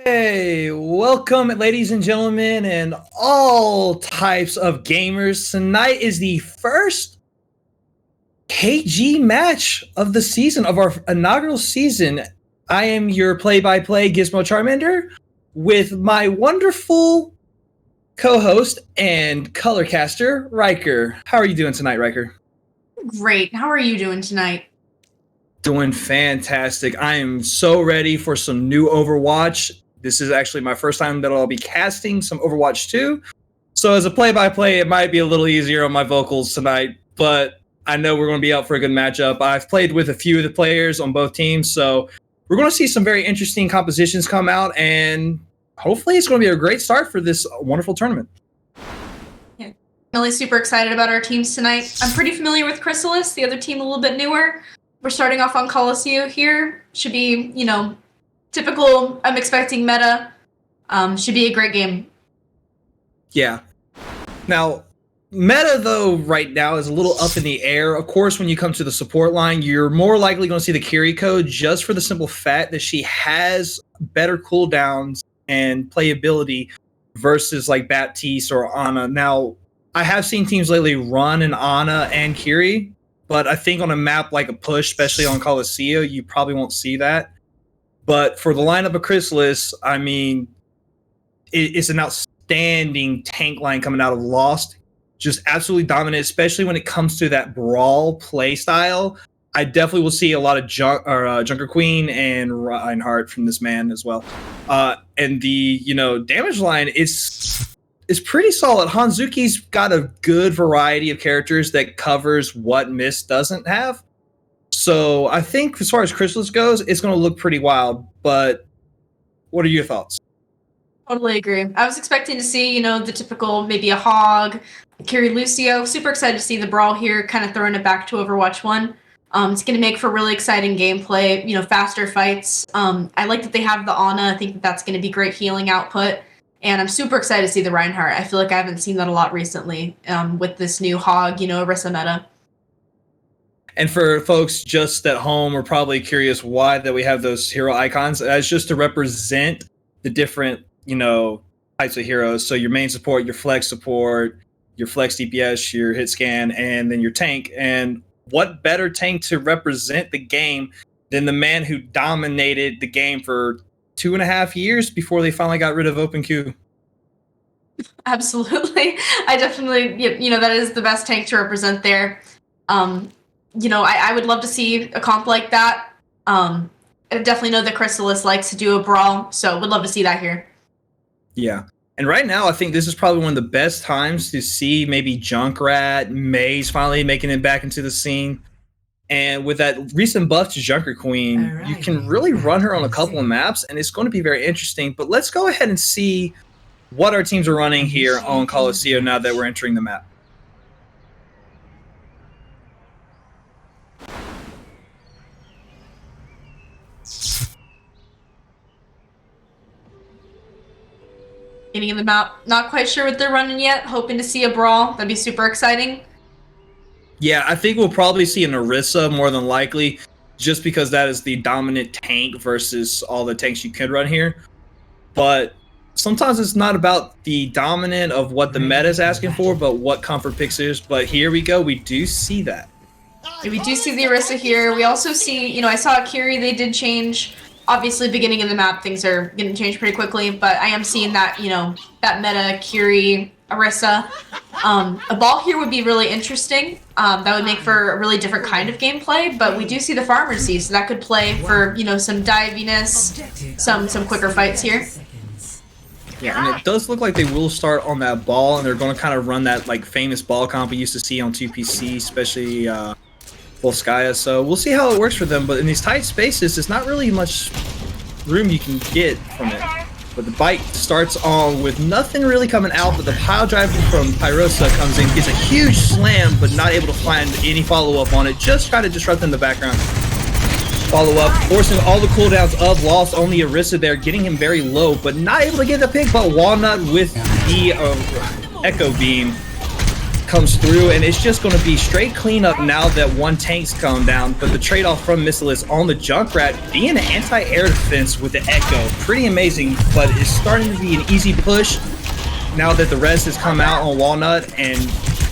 Hey, welcome, ladies and gentlemen, and all types of gamers. Tonight is the first KG match of the season, of our inaugural season. I am your play-by-play Gizmo Charmander with my wonderful co-host and colorcaster, Riker. How are you doing tonight, Riker? Great. How are you doing tonight? Doing fantastic. I am so ready for some new Overwatch. This is actually my first time that I'll be casting some Overwatch 2. So as a play-by-play, it might be a little easier on my vocals tonight, but I know we're going to be out for a good matchup. I've played with a few of the players on both teams, so we're going to see some very interesting compositions come out, and hopefully it's going to be a great start for this wonderful tournament. Yeah, really super excited about our teams tonight. I'm pretty familiar with Chrysalis, the other team a little bit newer. We're starting off on Coliseum here. Should be, typical, I'm expecting meta. Should be a great game. Yeah. Now, meta, though, right now is a little up in the air. Of course, when you come to the support line, you're more likely going to see the Kiriko just for the simple fact that she has better cooldowns and playability versus like Baptiste or Ana. Now, I have seen teams lately run an Ana and Kiri, but I think on a map like a push, especially on Coliseum, you probably won't see that. But for the lineup of Chrysalis, I mean, it's an outstanding tank line coming out of Lost. Just absolutely dominant, especially when it comes to that brawl play style. I definitely will see a lot of Junker Queen and Reinhardt from this man as well. And the damage line is pretty solid. Hanzuki's got a good variety of characters that covers what Mist doesn't have. So I think as far as Chrysalis goes, it's going to look pretty wild. But what are your thoughts? Totally agree. I was expecting to see, the typical, maybe a Hog, Kiri Lucio. Super excited to see the brawl here, kind of throwing it back to Overwatch 1. It's going to make for really exciting gameplay, faster fights. I like that they have the Ana. I think that's going to be great healing output. And I'm super excited to see the Reinhardt. I feel like I haven't seen that a lot recently with this new Hog, Orisa meta. And for folks just at home, are probably curious why that we have those hero icons. That's just to represent the different, types of heroes. So your main support, your flex support, your flex DPS, your hit scan, and then your tank. And what better tank to represent the game than the man who dominated the game for 2.5 years before they finally got rid of Open Queue? Absolutely. I definitely, that is the best tank to represent there. I would love to see a comp like that. I definitely know that Chrysalis likes to do a brawl, so would love to see that here. Yeah. And right now, I think this is probably one of the best times to see maybe Junkrat, Maze finally making it back into the scene. And with that recent buff to Junker Queen, you can really run her on a couple of maps, and it's going to be very interesting. But let's go ahead and see what our teams are running here on Coliseum now that we're entering the map. Getting in the map, not quite sure what they're running yet. Hoping to see a brawl. That'd be super exciting. Yeah, I think we'll probably see an Orisa more than likely, just because that is the dominant tank versus all the tanks you could run here. But sometimes it's not about the dominant of what the meta is asking for, but what comfort picks is. But here we go. We do see that. We do see the Orisa here. We also see, I saw Kiri, they did change. Obviously, beginning of the map, things are going to change pretty quickly, but I am seeing that, that meta, Kiri, Orisa. A ball here would be really interesting. That would make for a really different kind of gameplay, but we do see the Farmer Sea, so that could play for, some diviness, some quicker fights here. Yeah, and it does look like they will start on that ball, and they're going to kind of run that famous ball comp we used to see on 2PC, especially Volskaya. So we'll see how it works for them. But in these tight spaces, there's not really much room you can get from it. But the bite starts on with nothing really coming out, but the pile driver from Pyrosa comes in, gets a huge slam, but not able to find any follow-up on it. Just try to disrupt in the background. Follow-up, forcing all the cooldowns of Lost. Only Orisa there, getting him very low, but not able to get the pick. But Walnut with the Echo Beam comes through, and it's just going to be straight cleanup now that one tank's come down. But the trade-off from Chrysalis on the Junkrat being an anti-air defense with the Echo, pretty amazing, but it's starting to be an easy push now that the res has come out on Walnut, and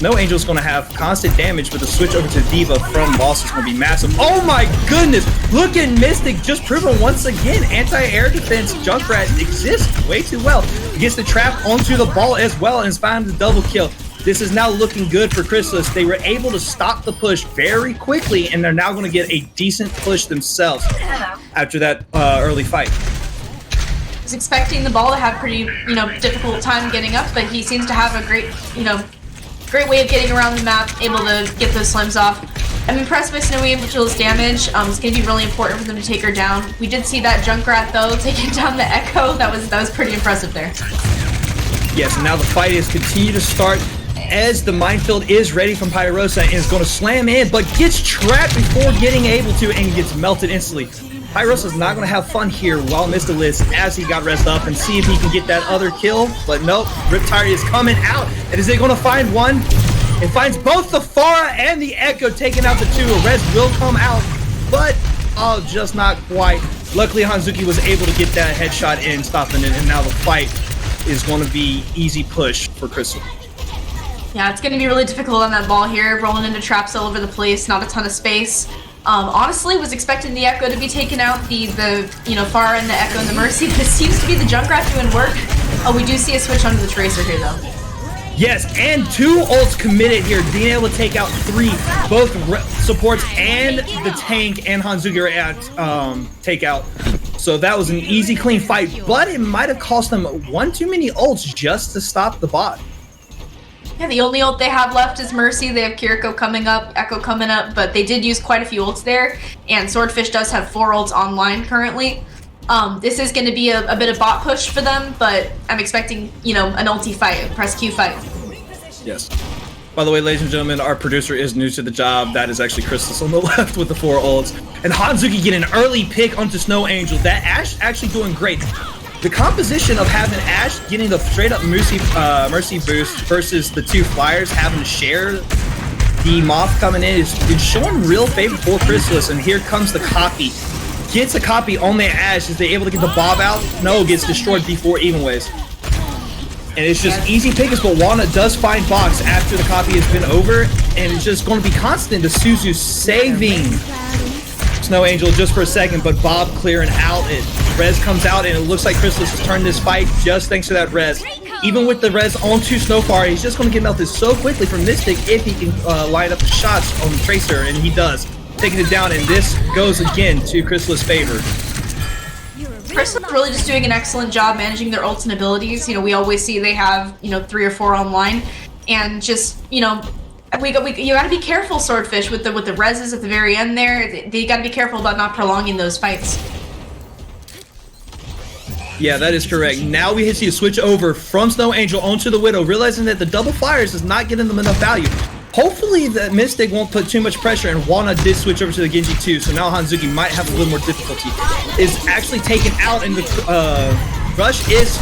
No Angel's going to have constant damage, but the switch over to Diva from Lost is going to be massive. Oh my goodness! Look at Mystic just proving once again anti-air defense Junkrat exists way too well. He gets the trap onto the ball as well and is finding the double kill. This is now looking good for Chrysalis. They were able to stop the push very quickly, and they're now going to get a decent push themselves after that early fight. I was expecting the ball to have pretty, difficult time getting up, but he seems to have a great, great way of getting around the map, able to get those slims off. I'm impressed by Snowy Angel's damage. It's going to be really important for them to take her down. We did see that Junkrat, though, taking down the Echo. That was pretty impressive there. Yes, and now the fight is continue to start as the minefield is ready from Pyrosa and is going to slam in, but gets trapped before getting able to and gets melted instantly. Pyrosa's not going to have fun here while Mystilis as he got rest up and see if he can get that other kill, but nope, Riptide is coming out, and is it going to find one? It finds both the Pharah and the Echo taking out the two. A res will come out, but just not quite. Luckily, Hanzuki was able to get that headshot in, stopping it, and now the fight is going to be easy push for Crystal. Yeah, it's going to be really difficult on that ball here, rolling into traps all over the place, not a ton of space. Honestly, was expecting the Echo to be taken out, the Pharah and the Echo and the Mercy, but it seems to be the Junkrat doing work. Oh, we do see a switch onto the Tracer here, though. Yes, and two ults committed here, being able to take out three, both supports and the tank and Hanzuki are at takeout. So that was an easy, clean fight, but it might have cost them one too many ults just to stop the bot. Yeah, the only ult they have left is Mercy. They have Kiriko coming up, Echo coming up, but they did use quite a few ults there, and Swordfish does have 4 ults online currently. This is going to be a bit of bot push for them, but I'm expecting, an ulti fight, a press Q fight. Yes. By the way, ladies and gentlemen, our producer is new to the job. That is actually Chrysalis on the left with the 4 ults. And Hanzuki getting an early pick onto Snow Angel. That Ashe actually doing great. The composition of having Ashe getting the straight-up Mercy boost versus the 2 Flyers having to share the Moth coming in is showing real favor for Chrysalis. And here comes the copy. Gets a copy on the Ashe. Is they able to get the Bob out? No, gets destroyed before even ways. And it's just easy pickings, but Wana does find Box after the copy has been over. And it's just going to be constant to Suzu saving Snow Angel just for a second, but Bob clearing out it. Res comes out, and it looks like Chrysalis has turned this fight just thanks to that res. Even with the res onto Snowfire, he's just going to get melted so quickly from Mystic if he can line up the shots on the Tracer, and he does. Taking it down, and this goes again to Chrysalis' favor. Chrysalis really just doing an excellent job managing their ults and abilities. We always see they have, 3 or 4 online, and just, you gotta be careful, Swordfish, with the reses at the very end there. They gotta be careful about not prolonging those fights. Yeah, that is correct. Now we see a switch over from Snow Angel onto the Widow, realizing that the double flyers is not getting them enough value. Hopefully that Mystic won't put too much pressure, and Wana did switch over to the Genji too, so now Hanzuki might have a little more difficulty. Is actually taken out, and the Rush is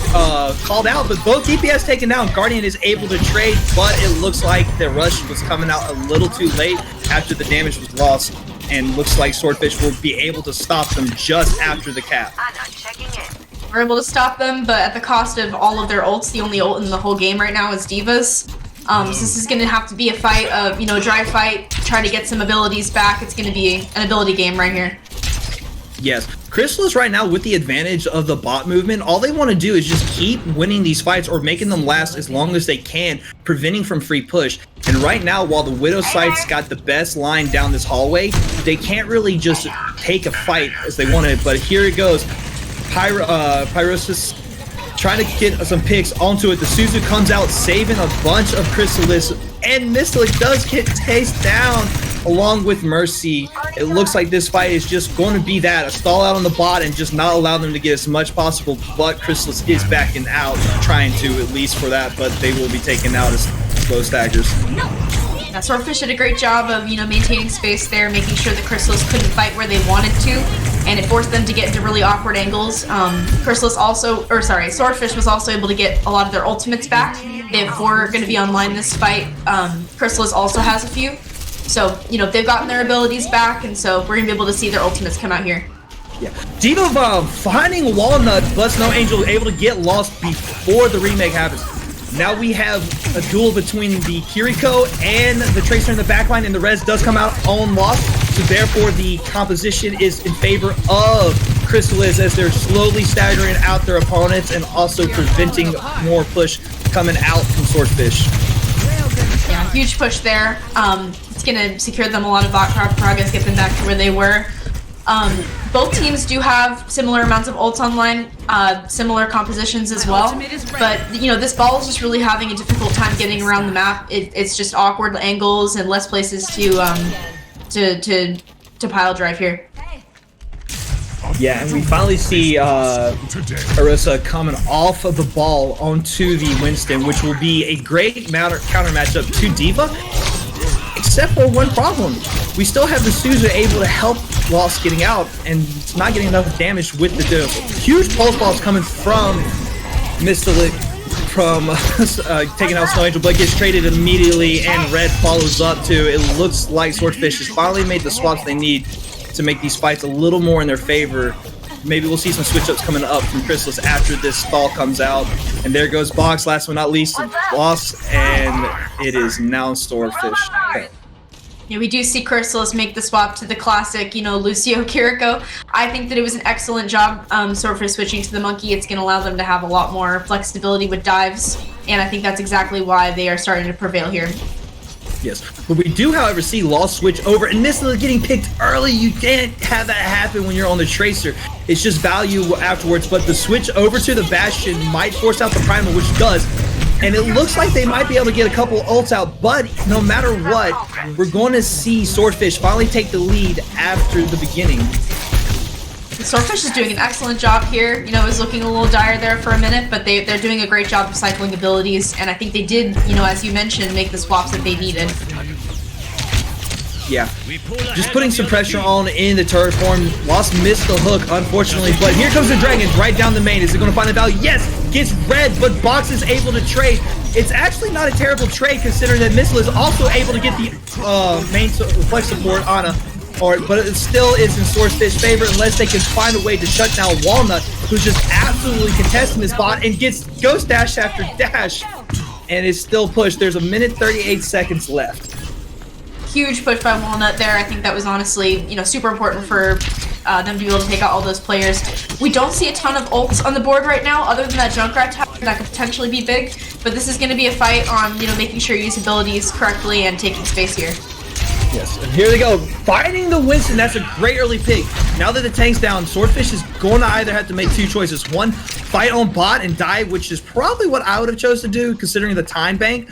called out, but both DPS taken down. Guardian is able to trade, but it looks like the Rush was coming out a little too late after the damage was lost, and looks like Swordfish will be able to stop them just after the cap. We're able to stop them, but at the cost of all of their ults. The only ult in the whole game right now is Diva's. So this is going to have to be a fight of, a dry fight, try to get some abilities back. It's going to be an ability game right here. Yes. Chrysalis right now with the advantage of the bot movement, all they want to do is just keep winning these fights or making them last as long as they can, preventing from free push. And right now, while the Widow site's got the best line down this hallway, they can't really just take a fight as they wanted. But here it goes. Pyrosis trying to get some picks onto it. The Suzu comes out saving a bunch of Chrysalis, and Mystic does get chased down along with Mercy. It looks like this fight is just going to be that, a stall out on the bot and just not allow them to get as much possible, but Chrysalis is backing out, trying to at least for that, but they will be taken out as slow stackers. Yeah, Swordfish did a great job of, maintaining space there, making sure the Chrysalis couldn't fight where they wanted to, and it forced them to get into really awkward angles. Swordfish was also able to get a lot of their ultimates back. They have 4 going to be online this fight. Chrysalis also has a few. So, they've gotten their abilities back, and so we're going to be able to see their ultimates come out here. Yeah, Diva finding Walnut, but Snow Angel able to get lost before the remake happens. Now we have a duel between the Kiriko and the Tracer in the backline, and the res does come out on loss, so therefore the composition is in favor of Chrysalis as they're slowly staggering out their opponents and also preventing more push coming out from Swordfish. Yeah, huge push there. It's going to secure them a lot of bot progress, get them back to where they were. Both teams do have similar amounts of ults online, similar compositions as well, but this ball is just really having a difficult time getting around the map. It's just awkward angles and less places to pile drive here. Yeah, and we finally see Orisa coming off of the ball onto the Winston, which will be a great counter matchup to Diva, except for one problem. We still have the Suzu able to help Lost getting out, and it's not getting enough damage with the huge pulse balls coming from Mistalik from taking out Snow Angel, but gets traded immediately, and Red follows up too. It looks like Swordfish has finally made the swaps they need to make these fights a little more in their favor. Maybe we'll see some switch-ups coming up from Chrysalis after this stall comes out. And there goes Box, last but not least, lost, and it is now Swordfish. Yeah, we do see Chrysalis make the swap to the classic, Lucio Kiriko. I think that it was an excellent job, Swordfish switching to the Monkey. It's going to allow them to have a lot more flexibility with dives, and I think that's exactly why they are starting to prevail here. Yes, but we do, however, see Lost switch over, and this is getting picked early. You can't have that happen when you're on the Tracer. It's just value afterwards, but the switch over to the Bastion might force out the Primal, which does. And it looks like they might be able to get a couple ults out, but no matter what, we're going to see Swordfish finally take the lead after the beginning. Swordfish is doing an excellent job here. It was looking a little dire there for a minute, but they're doing a great job of cycling abilities, and I think they did, as you mentioned, make the swaps that they needed. Yeah, just putting some pressure on in the turret form. Lost missed the hook, unfortunately, but here comes the Dragons right down the main. Is it going to find the value? Yes, gets red, but Box is able to trade. It's actually not a terrible trade considering that Missile is also able to get the main flex support on a, but it still is in Swordfish's favor unless they can find a way to shut down Walnut, who's just absolutely contesting this bot and gets Ghost Dash after Dash, and is still pushed. There's a minute 38 seconds left. Huge push by Walnut there. I think that was honestly, super important for them to be able to take out all those players. We don't see a ton of ults on the board right now, other than that Junkrat tower that could potentially be big. But this is going to be a fight on, making sure you use abilities correctly and taking space here. Yes, and here they go, fighting the Winston. That's a great early pick. Now that the tank's down, Swordfish is going to either have to make 2 choices. One, fight on bot and die, which is probably what I would have chose to do considering the time bank.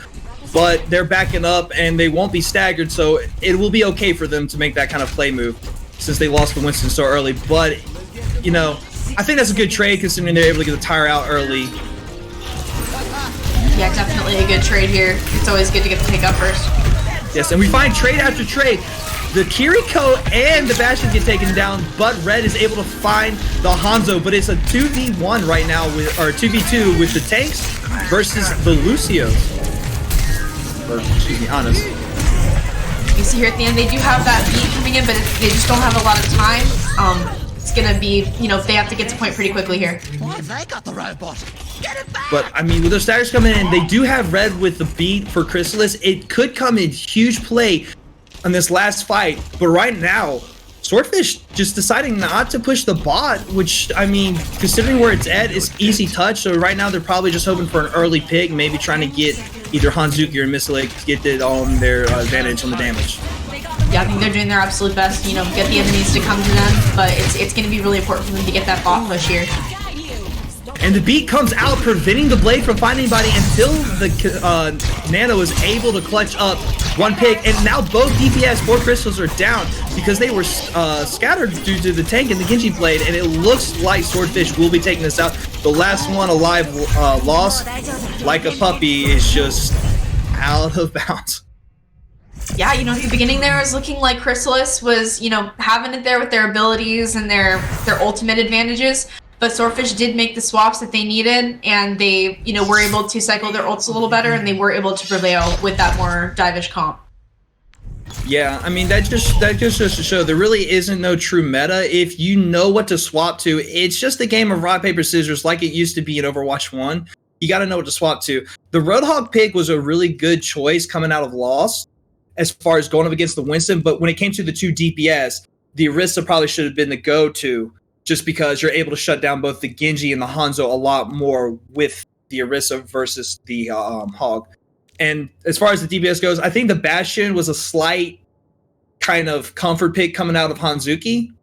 But they're backing up and they won't be staggered, so it will be okay for them to make that kind of play move since they lost the Winston so early. But, I think that's a good trade considering they're able to get the tire out early. Yeah, definitely a good trade here. It's always good to get the pick up first. Yes, and we find trade after trade. The Kiriko and the Bastion get taken down, but Red is able to find the Hanzo, but it's a 2v1 right now, or 2v2 with the tanks versus the Lucios. Or, excuse me, Anas. You see here at the end, they do have that beat coming in, but they just don't have a lot of time. It's gonna be, they have to get to point pretty quickly here. They got the robot. Get it back! But, with their staggers coming in, they do have Red with the beat for Chrysalis. It could come in huge play on this last fight, but right now, Swordfish just deciding not to push the bot, which, considering where it's at, is easy touch. So right now, they're probably just hoping for an early pick, maybe trying to get either Hanzuki or Mistalik to get it on their advantage on the damage. Yeah, I think they're doing their absolute best, get the enemies to come to them, but it's going to be really important for them to get that bot push here. And the beat comes out, preventing the blade from finding anybody until the Nano is able to clutch up one pick. And now both DPS for Crystals are down because they were scattered due to the tank and the Genji blade. And it looks like Swordfish will be taking this out. The last one alive lost like a puppy is just out of bounds. Yeah, at the beginning there was looking like Chrysalis was, having it there with their abilities and their ultimate advantages. But Swordfish did make the swaps that they needed, and they, were able to cycle their ults a little better, and they were able to prevail with that more divish comp. Yeah, I mean that just goes to show there really isn't no true meta. If you know what to swap to, it's just a game of rock paper scissors like it used to be in Overwatch 1. You got to know what to swap to. The Roadhog pick was a really good choice coming out of Lost as far as going up against the Winston, but when it came to the 2 DPS, the Orisa probably should have been the go-to just because you're able to shut down both the Genji and the Hanzo a lot more with the Orisa versus the Hog. And as far as the DPS goes, I think the Bastion was a slight kind of comfort pick coming out of Hanzuki.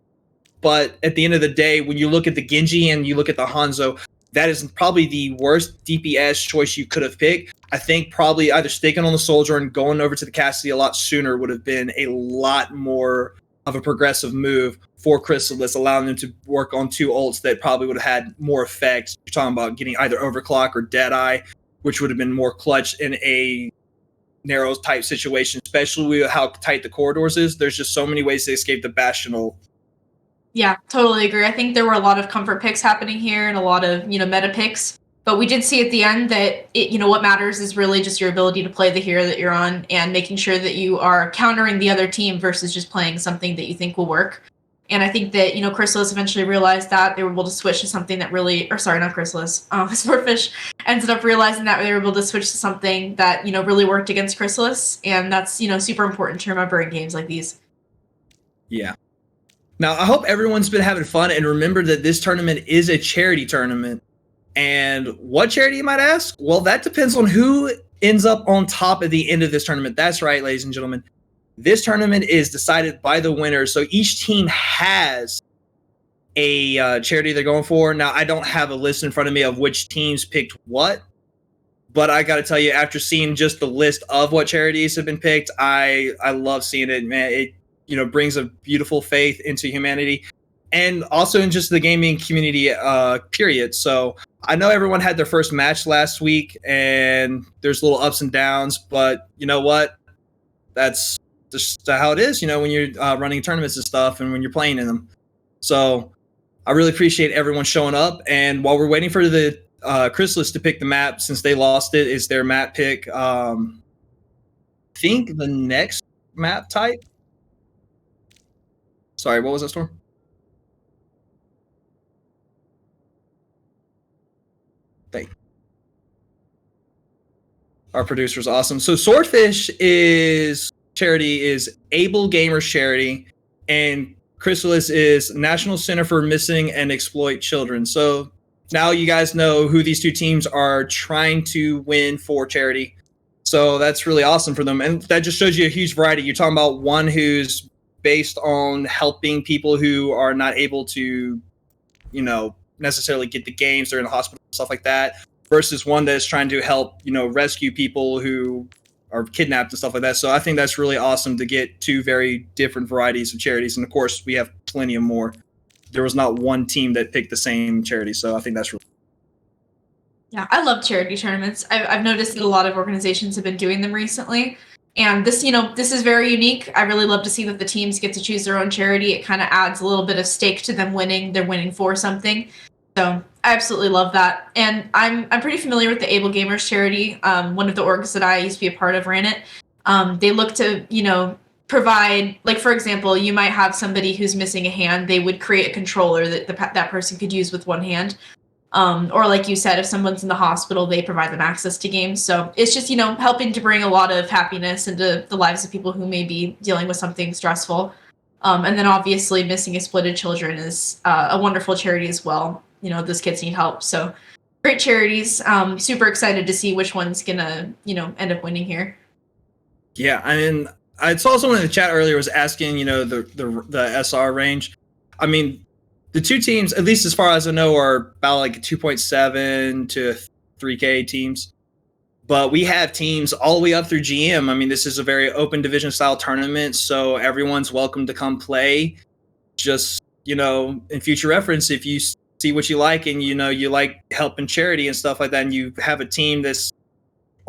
But at the end of the day, when you look at the Genji and you look at the Hanzo, that is probably the worst DPS choice you could have picked. I think probably either sticking on the Soldier and going over to the Cassidy a lot sooner would have been a lot more of a progressive move for Chrysalis, allowing them to work on 2 ults that probably would have had more effects. You're talking about getting either Overclock or Deadeye, which would have been more clutch in a narrow type situation, especially with how tight the corridors is. There's just so many ways to escape the Bastion ult. Yeah, totally agree. I think there were a lot of comfort picks happening here and a lot of, meta picks. But we did see at the end that, what matters is really just your ability to play the hero that you're on and making sure that you are countering the other team versus just playing something that you think will work. And I think that, Chrysalis eventually realized that they were able to switch to something that really, or sorry, not Chrysalis, Swordfish ended up realizing that they were able to switch to something that, really worked against Chrysalis. And that's, super important to remember in games like these. Yeah. Now, I hope everyone's been having fun, and remember that this tournament is a charity tournament. And what charity, you might ask? Well, that depends on who ends up on top at the end of this tournament. That's right, ladies and gentlemen. This tournament is decided by the winner. So each team has a charity they're going for. Now, I don't have a list in front of me of which teams picked what. But I got to tell you, after seeing just the list of what charities have been picked, I love seeing it, man. It brings a beautiful faith into humanity and also in just the gaming community, period. So I know everyone had their first match last week and there's little ups and downs, but you know what? That's just how it is, when you're running tournaments and stuff and when you're playing in them. So I really appreciate everyone showing up. And while we're waiting for the Chrysalis to pick the map, since they lost it, is their map pick. I think the next map type. Sorry, what was that, Storm? Thank you. Our producer's awesome. So Swordfish charity is Able Gamers Charity, and Chrysalis is National Center for Missing and Exploit Children. So now you guys know who these two teams are trying to win for charity. So that's really awesome for them. And that just shows you a huge variety. You're talking about one who's based on helping people who are not able to, necessarily get the games. They're in the hospital, stuff like that, versus one that's trying to help, rescue people who are kidnapped and stuff like that. So I think that's really awesome to get 2 very different varieties of charities. And of course, we have plenty of more. There was not one team that picked the same charity. So I think that's really. Yeah, I love charity tournaments. I've noticed that a lot of organizations have been doing them recently. And this, this is very unique. I really love to see that the teams get to choose their own charity. It kind of adds a little bit of stake to them winning. They're winning for something. So I absolutely love that. And I'm pretty familiar with the Able Gamers charity. One of the orgs that I used to be a part of ran it. They look to, provide, like, for example, you might have somebody who's missing a hand. They would create a controller that that person could use with one hand. Or like you said, if someone's in the hospital, they provide them access to games. So it's just, helping to bring a lot of happiness into the lives of people who may be dealing with something stressful. And then obviously Missing Exploited Children is a wonderful charity as well. Those kids need help. So great charities. Super excited to see which one's gonna, end up winning here. Yeah, I mean, I saw someone in the chat earlier was asking, the SR range. I mean, the 2 teams, at least as far as I know, are about like 2.7 to 3K teams. But we have teams all the way up through GM. I mean, this is a very open division style tournament, so everyone's welcome to come play. Just, in future reference, if you see what you like and, you like helping charity and stuff like that, and you have a team that's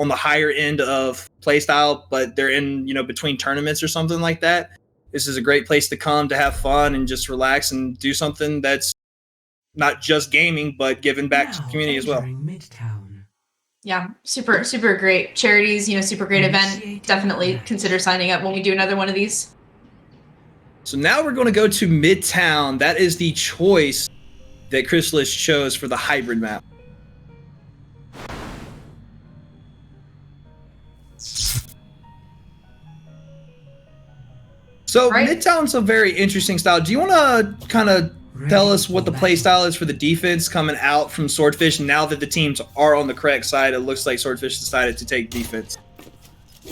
on the higher end of playstyle, but they're in, between tournaments or something like that, this is a great place to come to have fun and just relax and do something that's not just gaming, but giving back to the community as well. Midtown. Yeah, super, super great. Charities, super great event. Definitely consider signing up when we do another one of these. So now we're going to go to Midtown. That is the choice that Chrysalis chose for the hybrid map. So Midtown's a very interesting style. Do you want to kind of tell us what the play style is for the defense coming out from Swordfish? Now that the teams are on the correct side, it looks like Swordfish decided to take defense.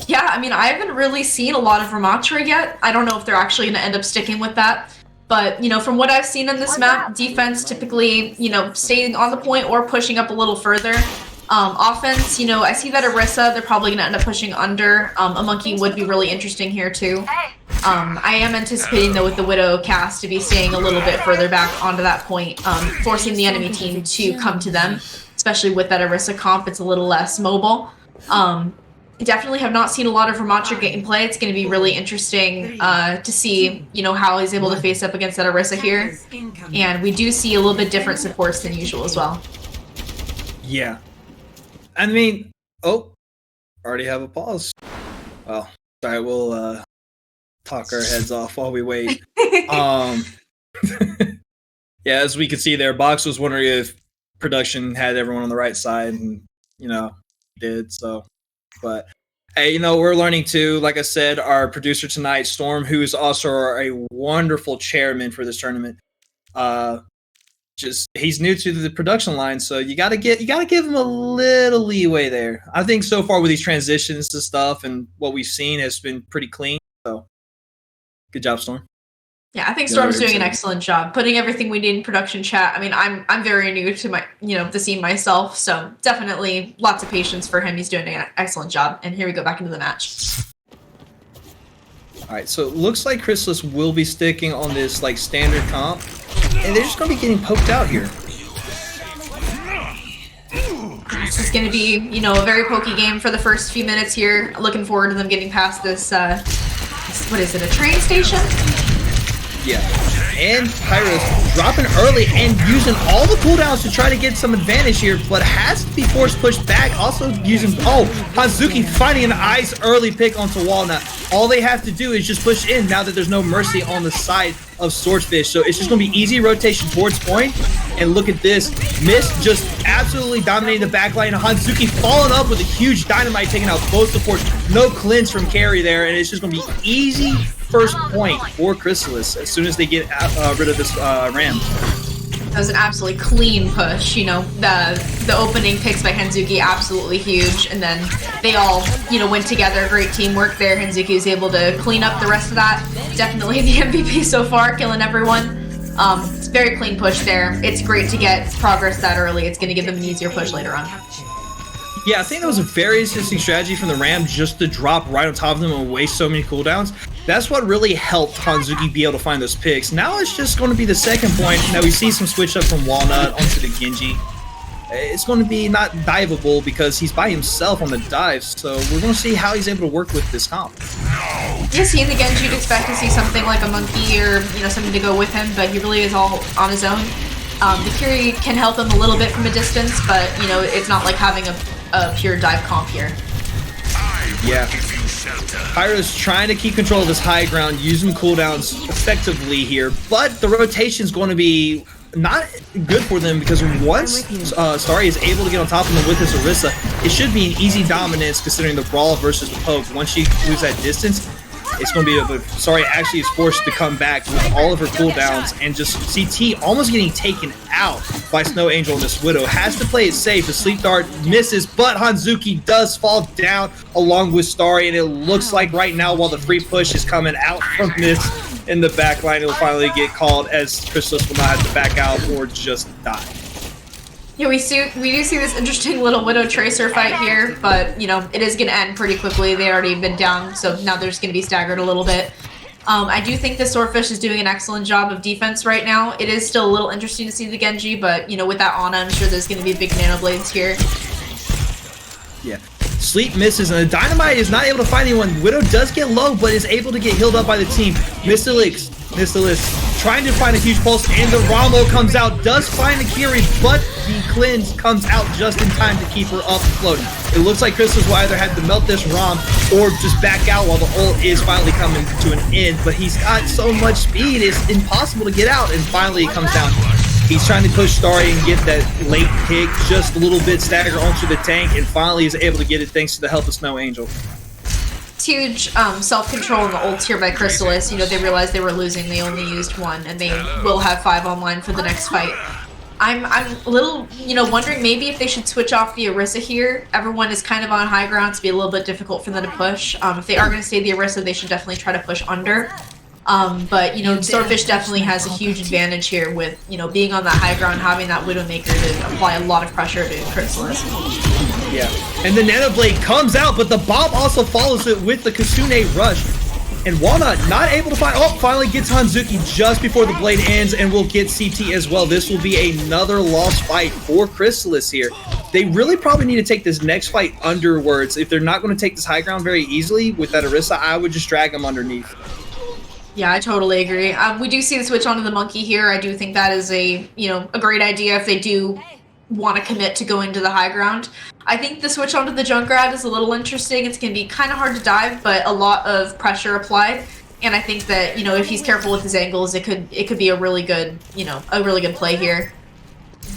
Yeah, I mean, I haven't really seen a lot of Ramatra yet. I don't know if they're actually going to end up sticking with that. But, from what I've seen in this map, defense typically, staying on the point or pushing up a little further. Offense, I see that Orisa, they're probably going to end up pushing under. A monkey would be really interesting here, too. I am anticipating, though, with the Widow cast to be staying a little bit further back onto that point, forcing the enemy team to come to them, especially with that Orisa comp. It's a little less mobile. Definitely have not seen a lot of Ramatra gameplay. It's going to be really interesting to see, how he's able to face up against that Orisa here. And we do see a little bit different supports than usual as well. Yeah. I mean, already have a pause. Well, sorry, we'll talk our heads off while we wait. Yeah, as we can see there, Box was wondering if production had everyone on the right side, and, did, so. But, hey, we're learning too. Like I said, our producer tonight, Storm, who is also a wonderful chairman for this tournament, he's new to the production line, so you gotta give him a little leeway there. I think so far with these transitions to stuff and what we've seen has been pretty clean. So, good job, Storm. Yeah, I think Storm's doing an excellent job putting everything we need in production chat. I mean, I'm very new to my the scene myself, so definitely lots of patience for him. He's doing an excellent job. And here we go back into the match. All right, so it looks like Chrysalis will be sticking on this standard comp, and they're just going to be getting poked out here. This is going to be a very pokey game for the first few minutes here. Looking forward to them getting past this. What is it? A train station? Yeah, and Pyros dropping early and using all the cooldowns to try to get some advantage here, but has to be forced pushed back. Also using, Hanzuki finding an ice early pick onto Walnut. All they have to do is just push in now that there's no mercy on the side of Swordfish. So it's just going to be easy rotation towards point. And look at this. Mist just absolutely dominating the backline. Hanzuki following up with a huge dynamite, taking out both supports. No cleanse from carry there, and it's just going to be easy first point for Chrysalis as soon as they get rid of this Ram. That was an absolutely clean push. The opening picks by Hanzuki, absolutely huge. And then they all, went together. Great teamwork there. Hanzuki was able to clean up the rest of that. Definitely the MVP so far, killing everyone. It's a very clean push there. It's great to get progress that early. It's going to give them an easier push later on. Yeah, I think that was a very interesting strategy from the Ram just to drop right on top of them and waste so many cooldowns. That's what really helped Hanzuki be able to find those picks. Now it's just going to be the second point. Now we see some switch up from Walnut onto the Genji. It's going to be not diveable because he's by himself on the dives, so we're going to see how he's able to work with this comp. Yeah, seeing the Genji, you'd expect to see something like a monkey or something to go with him, but he really is all on his own. The Curie can help him a little bit from a distance, but it's not like having a pure dive comp here. Yeah. Pyro's trying to keep control of this high ground, using cooldowns effectively here, but the rotation's going to be not good for them because once Starry is able to get on top of them with his Orisa, it should be an easy dominance considering the brawl versus the poke. Once she moves that distance, it's going to be Starry actually is forced to come back with all of her cooldowns, and just CT almost getting taken out by Snow Angel, and this Widow has to play it safe. The sleep dart misses, but Hanzuki does fall down along with Starry, and it looks like right now while the free push is coming out from this in the back line, it'll finally get called as Chrysalis will not have to back out or just die. Yeah, we do see this interesting little Widow Tracer fight here, but, it is going to end pretty quickly. They already been down, so now they're just going to be staggered a little bit. I do think the Swordfish is doing an excellent job of defense right now. It is still a little interesting to see the Genji, but, with that Ana, I'm sure there's going to be big Nano Blades here. Yeah. Sleep misses, and the Dynamite is not able to find anyone. Widow does get low, but is able to get healed up by the team. Mystilix trying to find a huge pulse, and the Romo comes out, does find the Kiri, but the cleanse comes out just in time to keep her up floating. It looks like Chrysalis will either have to melt this ROM or just back out while the ult is finally coming to an end, but he's got so much speed, it's impossible to get out, and finally it comes down. He's trying to push Starry and get that late pick, just a little bit stagger onto the tank, and finally is able to get it thanks to the help of Snow Angel. It's huge self-control in the ults here by Chrysalis. You know, they realized they were losing, they only used one, and they will have 5 online for the next fight. I'm a little, you know, wondering maybe if they should switch off the Orisa here. Everyone is kind of on high ground, to be a little bit difficult for them to push. If they are going to stay the Orisa, they should definitely try to push under. But, you know, Swordfish definitely has a huge advantage here with, you know, being on that high ground, having that Widowmaker to apply a lot of pressure to Chrysalis. Yeah, and the Nano Blade comes out, but the Bob also follows it with the Kasune Rush. And Walnut not able to find, finally gets Hanzuki just before the blade ends, and will get CT as well. This will be another lost fight for Chrysalis here. They really probably need to take this next fight underwards. If they're not going to take this high ground very easily with that Orisa, I would just drag them underneath. Yeah, I totally agree. We do see the switch onto the Monkey here. I do think that is a great idea if they do want to commit to going to the high ground. I think the switch onto the Junkrat is a little interesting. It's going to be kind of hard to dive, but a lot of pressure applied. And I think that, you know, if he's careful with his angles, it could be a really good, a really good play here.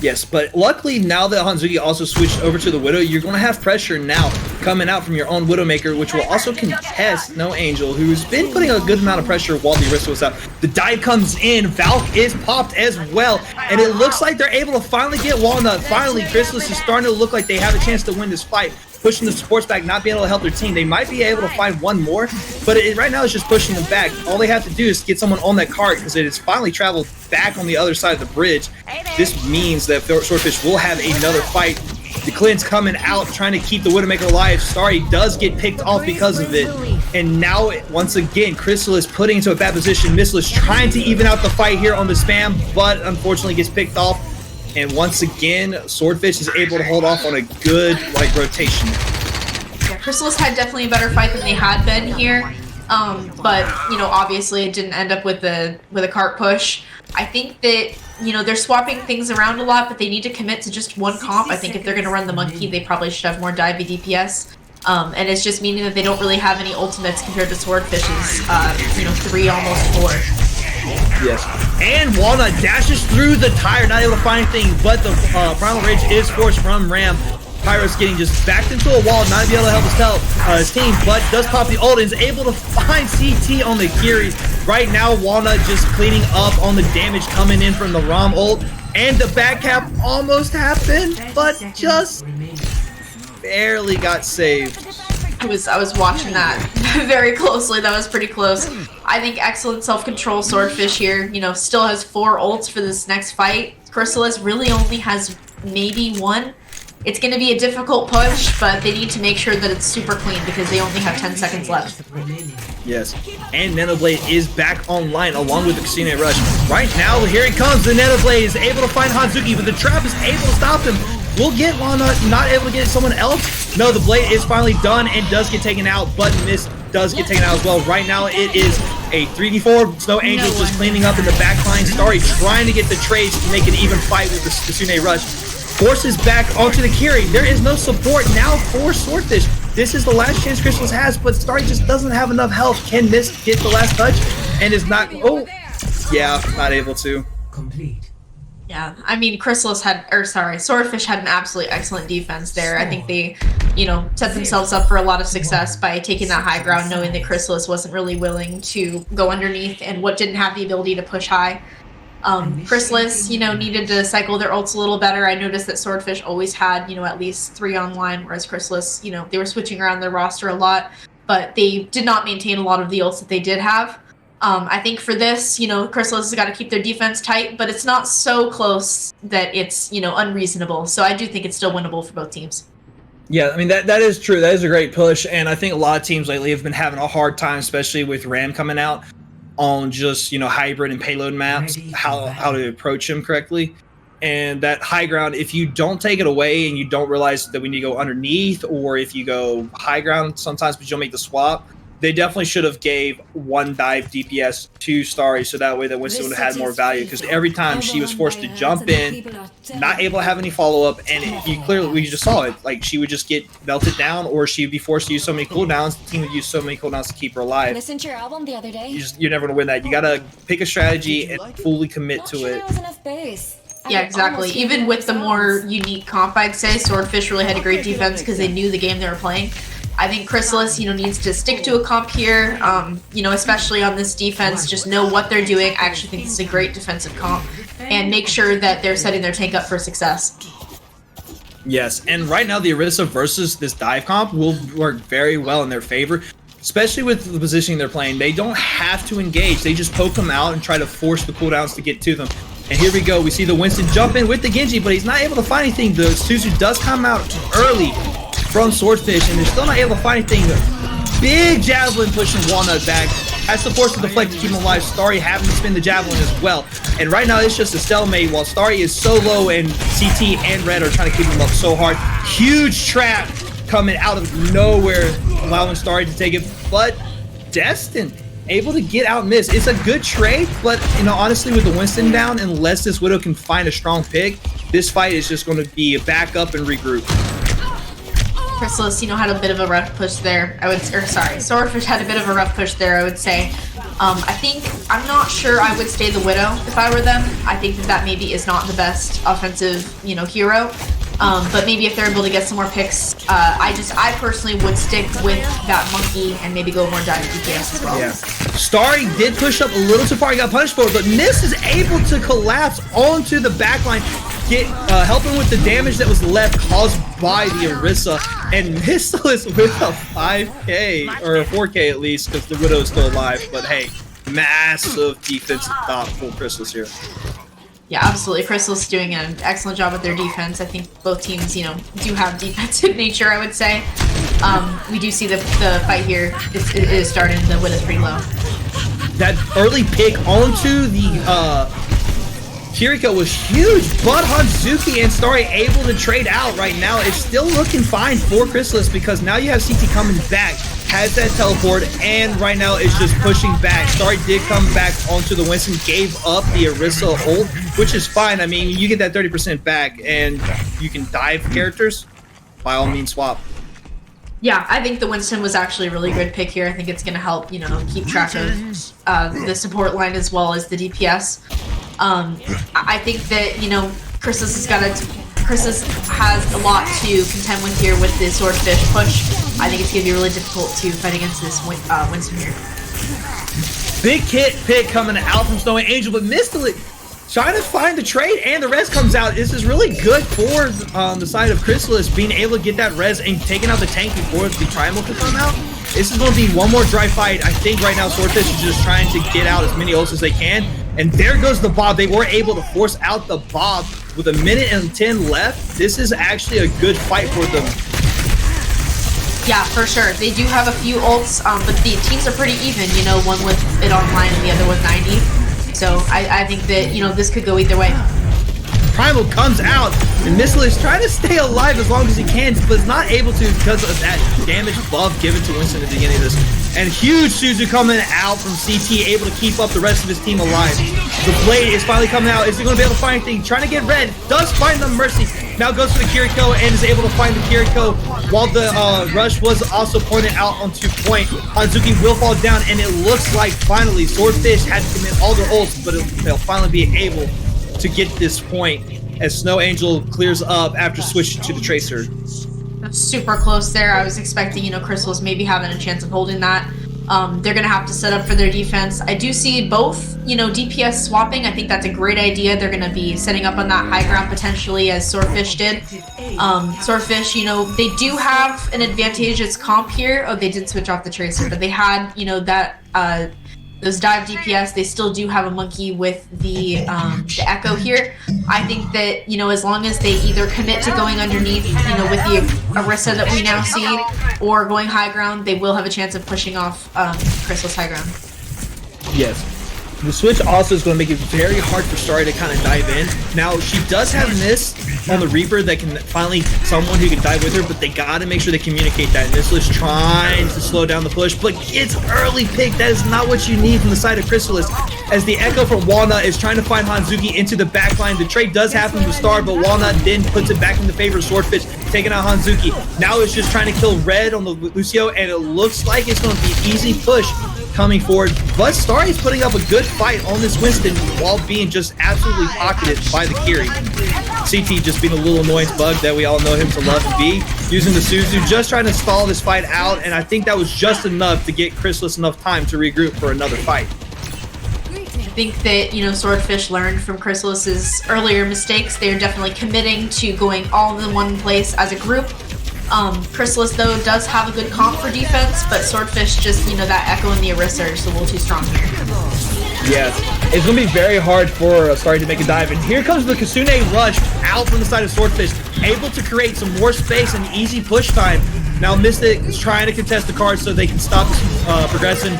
Yes, but luckily now that Hanzuki also switched over to the Widow, you're going to have pressure now coming out from your own Widowmaker, which will also contest No Angel, who's been putting a good amount of pressure while the Orisa was out. The dive comes in, Valk is popped as well, and it looks like they're able to finally get Walnut. Finally, Chrysalis is starting to look like they have a chance to win this fight. Pushing the supports back, not being able to help their team. They might be able to find one more, but right now it's just pushing them back. All they have to do is get someone on that cart because it has finally traveled back on the other side of the bridge. This means that Swordfish will have another fight. The cleanse coming out, trying to keep the Widowmaker alive. Starry does get picked off because of it. And now, once again, Chrysalis putting into a bad position. Mystilus trying to even out the fight here on the spam, but unfortunately gets picked off. And once again, Swordfish is able to hold off on a good rotation. Yeah, Chrysalis had definitely a better fight than they had been here. But, you know, obviously it didn't end up with a cart push. I think that, you know, they're swapping things around a lot, but they need to commit to just one comp. I think if they're going to run the Monkey, they probably should have more divey DPS. And it's just meaning that they don't really have any ultimates compared to Swordfish's, 3, almost 4. Yes, and Walnut dashes through the tire, not able to find anything, but the Primal Rage is forced from Ram. Pyro's getting just backed into a wall, not be able to help his team, but does pop the ult and is able to find CT on the Kiri. Right now, Walnut just cleaning up on the damage coming in from the Ram ult, and the back cap almost happened, but just barely got saved. I was watching that very closely. That was pretty close. I think excellent self-control Swordfish here. You know, still has 4 ults for this next fight. Chrysalis really only has maybe 1. It's going to be a difficult push, but they need to make sure that it's super clean because they only have 10 seconds left. Yes, and Nanoblade is back online along with the Kasune Rush. Right now, here he comes. The Nanoblade is able to find Hanzuki, but the trap is able to stop him. Will get Walnut, not able to get someone else. No, the blade is finally done and does get taken out, but Mist does get taken out as well. Right now, it is a 3v4. Snow Angel just cleaning up in the backline. Starry trying to get the trades to make an even fight with the Kasune Rush. Forces back onto the Kiri. There is no support now for Swordfish. This is the last chance Chrysalis has, but Starry just doesn't have enough health. Can Mist get the last touch? And is not, not able to. Complete. Yeah, I mean, Swordfish had an absolutely excellent defense there. I think they, set themselves up for a lot of success by taking that high ground, knowing that Chrysalis wasn't really willing to go underneath and didn't have the ability to push high. Chrysalis, needed to cycle their ults a little better. I noticed that Swordfish always had, at least 3 online, whereas Chrysalis, they were switching around their roster a lot, but they did not maintain a lot of the ults that they did have. I think for this, Chrysalis has got to keep their defense tight, but it's not so close that it's, unreasonable. So I do think it's still winnable for both teams. Yeah, I mean, that is true. That is a great push, and I think a lot of teams lately have been having a hard time, especially with Ram coming out, on just, hybrid and payload maps, how to approach him correctly. And that high ground, if you don't take it away and you don't realize that we need to go underneath, or if you go high ground sometimes but you don't make the swap, they definitely should have gave one dive DPS to Starry, so that way that Winston would have had more value, because every time she was forced to jump in, not able to have any follow-up, and we just saw it, like she would just get melted down, or she'd be forced to use so many cooldowns, the team would use so many cooldowns to keep her alive. Listened to your album the other day. You're never going to win that. You got to pick a strategy and fully commit to it. Yeah, exactly. Even with the more unique comp, I'd say, Swordfish really had a great defense because they knew the game they were playing. I think Chrysalis, needs to stick to a comp here, especially on this defense, just know what they're doing. I actually think this is a great defensive comp, and make sure that they're setting their tank up for success. Yes, and right now the Orisa versus this dive comp will work very well in their favor, especially with the positioning they're playing. They don't have to engage. They just poke them out and try to force the cooldowns to get to them. And here we go. We see the Winston jump in with the Genji, but he's not able to find anything. The Suzu does come out early from Swordfish, and they're still not able to find anything. Big javelin pushing Walnut back. Has to force the deflect to keep him alive. Starry having to spin the javelin as well. And right now it's just a stalemate while Starry is so low, and CT and Red are trying to keep him up so hard. Huge trap coming out of nowhere, allowing Starry to take it. But Destin able to get out miss. It's a good trade, but honestly, with the Winston down, unless this Widow can find a strong pick, this fight is just going to be a back up and regroup. Chrysalis, had a bit of a rough push there. Swordfish had a bit of a rough push there, I would say. I'm not sure I would stay the Widow if I were them. I think that maybe is not the best offensive, hero. But maybe if they're able to get some more picks, I personally would stick with that monkey and maybe go more dive DPS as well. Yeah. Starry did push up a little too far. He got punished for it, but Nis is able to collapse onto the backline, helping with the damage that was left caused by the Orisa. And Mistless with a 5k, or a 4k at least, because the Widow is still alive. But hey, massive defensive stop for Chrysalis here. Yeah, absolutely. Chrysalis doing an excellent job with their defense. I think both teams, do have defensive nature, I would say. We do see the fight here. It is starting. The Widow's pretty low. That early pick onto the Kiriko was huge, but Hanzuki and Starry able to trade out right now. It's still looking fine for Chrysalis because now you have CT coming back, has that teleport, and right now it's just pushing back. Starry did come back onto the Winston, gave up the Orisa ult, which is fine. I mean, you get that 30% back, and you can dive characters. By all means, swap. Yeah, I think the Winston was actually a really good pick here. I think it's going to help, keep track of the support line as well as the DPS. I think that, Chrysalis has a lot to contend with here with the Swordfish push. I think it's going to be really difficult to fight against this Winston here. Big kit pick coming out from Snowy Angel, but Mistily trying to find the trade, and the res comes out. This is really good for the side of Chrysalis, being able to get that res and taking out the tank before the triangle can come out. This is going to be one more dry fight. I think right now Swordfish is just trying to get out as many ults as they can. And there goes the Bob. They were able to force out the Bob with 1 minute and 10 left. This is actually a good fight for them. Yeah, for sure. They do have a few ults, but the teams are pretty even. One with it online and the other with 90. So I think that, this could go either way. Primal comes out, and Missile is trying to stay alive as long as he can, but is not able to because of that damage buff given to Winston at the beginning of this. And huge Suzu coming out from CT, able to keep up the rest of his team alive. The blade is finally coming out. Is he going to be able to find anything? Trying to get Red, does find the Mercy. Now goes for the Kiriko and is able to find the Kiriko while the rush was also pointed out onto point. Hanzuki will fall down, and it looks like finally Swordfish had to commit all their ults, but they'll finally be able to get this point as Snow Angel clears up after switching to the Tracer. That's super close there. I was expecting, Chrysalis maybe having a chance of holding that. They're going to have to set up for their defense. I do see both, DPS swapping. I think that's a great idea. They're going to be setting up on that high ground potentially as Swordfish did. Swordfish, they do have an advantageous comp here. Oh, they did switch off the Tracer, but they had, that those dive DPS. They still do have a monkey with the Echo here. I think that, as long as they either commit to going underneath, with the Orisa that we now see, or going high ground, they will have a chance of pushing off Chrysalis high ground. Yes. The switch also is going to make it very hard for Starry to kind of dive in. Now, she does have Mist on the Reaper that can finally someone who can dive with her, but they got to make sure they communicate that. And this was trying to slow down the push, but it's early pick. That is not what you need from the side of Chrysalis. As the Echo from Walnut is trying to find Hanzuki into the backline. The trade does happen to Star, but Walnut then puts it back in the favor of Swordfish, taking out Hanzuki. Now it's just trying to kill Red on the Lucio, and it looks like it's going to be an easy push coming forward, but Starry is putting up a good fight on this Winston while being just absolutely pocketed by the Kiri. CT just being a little annoyance bug that we all know him to love and be, using the Suzu, just trying to stall this fight out, and I think that was just enough to get Chrysalis enough time to regroup for another fight. I think that, Swordfish learned from Chrysalis's earlier mistakes. They're definitely committing to going all in one place as a group. Chrysalis, though, does have a good comp for defense, but Swordfish just, that Echo and the Orisa are just a little too strong here. Yes, it's going to be very hard for Starry to make a dive, and here comes the Kasune rush out from the side of Swordfish, able to create some more space and easy push time. Now Mystic is trying to contest the card so they can stop progressing.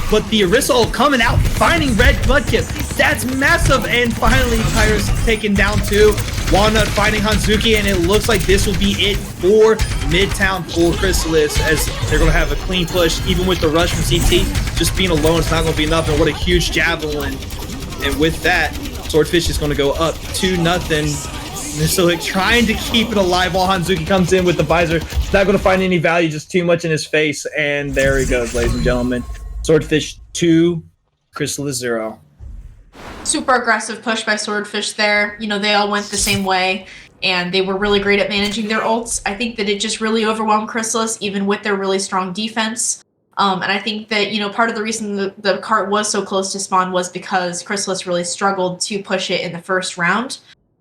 But the Orisa coming out, finding Red Mudkip. That's massive, and finally Tyrus taken down too. Walnut finding Hanzuki, and it looks like this will be it for Midtown for Chrysalis, as they're going to have a clean push, even with the rush from CT. Just being alone is not going to be enough, and what a huge javelin. And with that, Swordfish is going to go up 2-0. So trying to keep it alive while Hanzuki comes in with the visor. It's not going to find any value, just too much in his face, and there he goes, ladies and gentlemen. Swordfish 2, Chrysalis 0. Super aggressive push by Swordfish there. They all went the same way, and they were really great at managing their ults. I think that it just really overwhelmed Chrysalis, even with their really strong defense. And I think that, part of the reason the cart was so close to spawn was because Chrysalis really struggled to push it in the first round.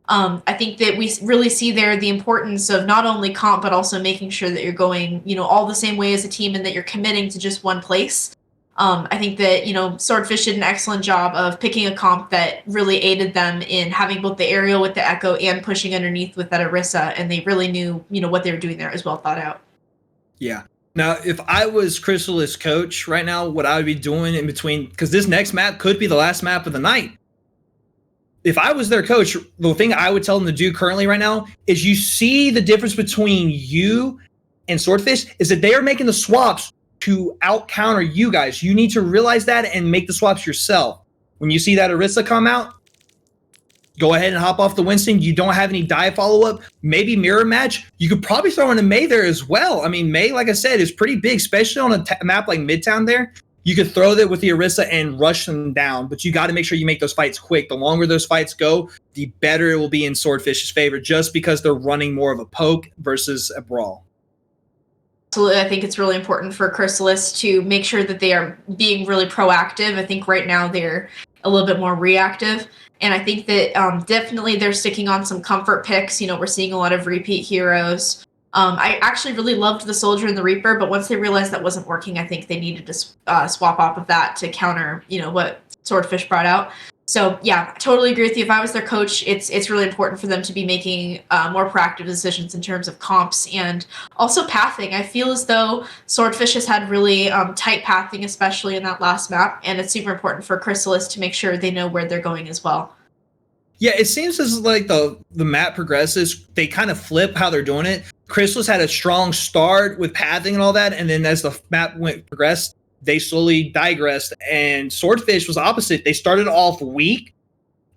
I think that we really see there the importance of not only comp, but also making sure that you're going, all the same way as a team and that you're committing to just one place. I think that, Swordfish did an excellent job of picking a comp that really aided them in having both the aerial with the Echo and pushing underneath with that Orisa, and they really knew, what they were doing there as well thought out. Yeah. Now, if I was Chrysalis coach right now, what I would be doing in between, because this next map could be the last map of the night. If I was their coach, the thing I would tell them to do currently right now is you see the difference between you and Swordfish is that they are making the swaps to out-counter you guys. You need to realize that and make the swaps yourself. When you see that Orisa come out, go ahead and hop off the Winston. You don't have any dive follow-up. Maybe mirror match. You could probably throw in a Mei there as well. I mean, Mei, like I said, is pretty big, especially on a map like Midtown there. You could throw that with the Orisa and rush them down, but you got to make sure you make those fights quick. The longer those fights go, the better it will be in Swordfish's favor, just because they're running more of a poke versus a brawl. Absolutely. I think it's really important for Chrysalis to make sure that they are being really proactive. I think right now they're a little bit more reactive. And I think that definitely they're sticking on some comfort picks. We're seeing a lot of repeat heroes. I actually really loved the Soldier and the Reaper, but once they realized that wasn't working, I think they needed to swap off of that to counter, what Swordfish brought out. So yeah, totally agree with you. If I was their coach, it's really important for them to be making more proactive decisions in terms of comps and also pathing. I feel as though Swordfish has had really tight pathing, especially in that last map, and it's super important for Chrysalis to make sure they know where they're going as well. Yeah, it seems as like the map progresses, they kind of flip how they're doing it. Chrysalis had a strong start with pathing and all that, and then as the map progressed, they slowly digressed, and Swordfish was opposite. They started off weak.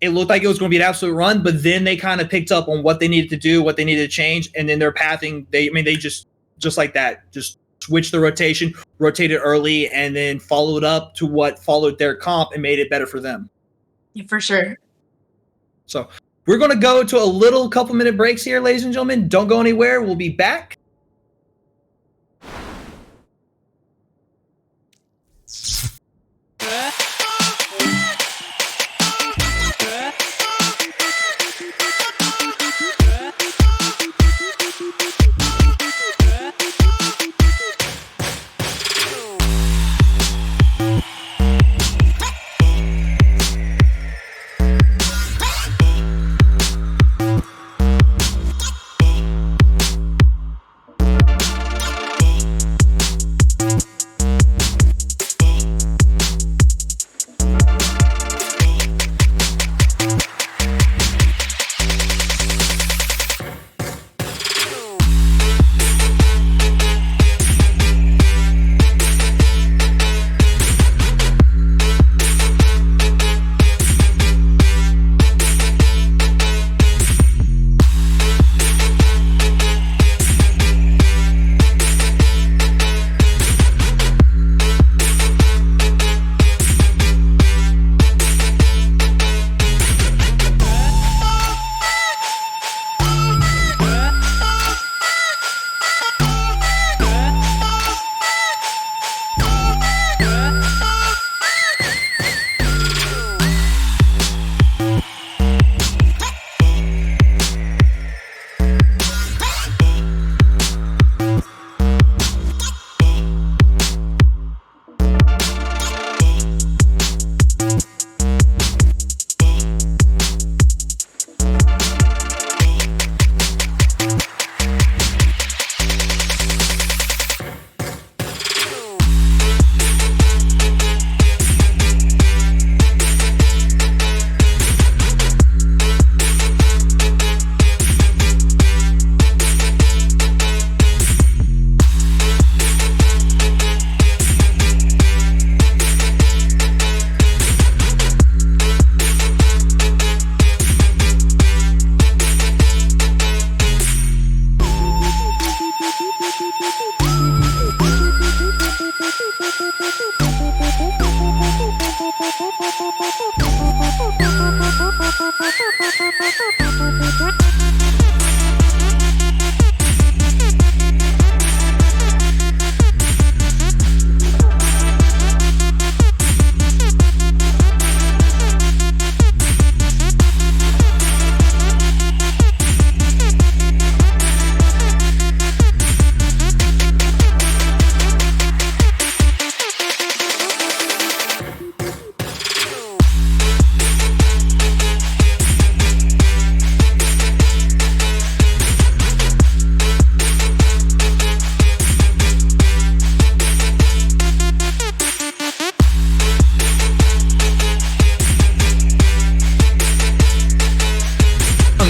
It looked like it was going to be an absolute run, but then they kind of picked up on what they needed to do, what they needed to change, and then their pathing, they just like that, just switched the rotation, rotated early, and then followed up to what followed their comp and made it better for them. Yeah, for sure. So we're going to go to a couple minute breaks here, ladies and gentlemen. Don't go anywhere. We'll be back.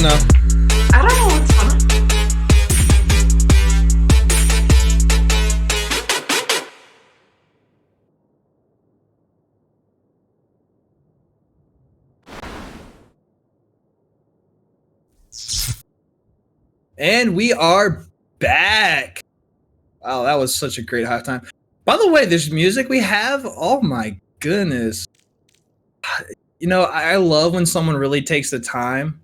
know. I don't know what's going on. And we are back. Wow, that was such a great halftime. By the way, this music we have, oh my goodness. You know, I love when someone really takes the time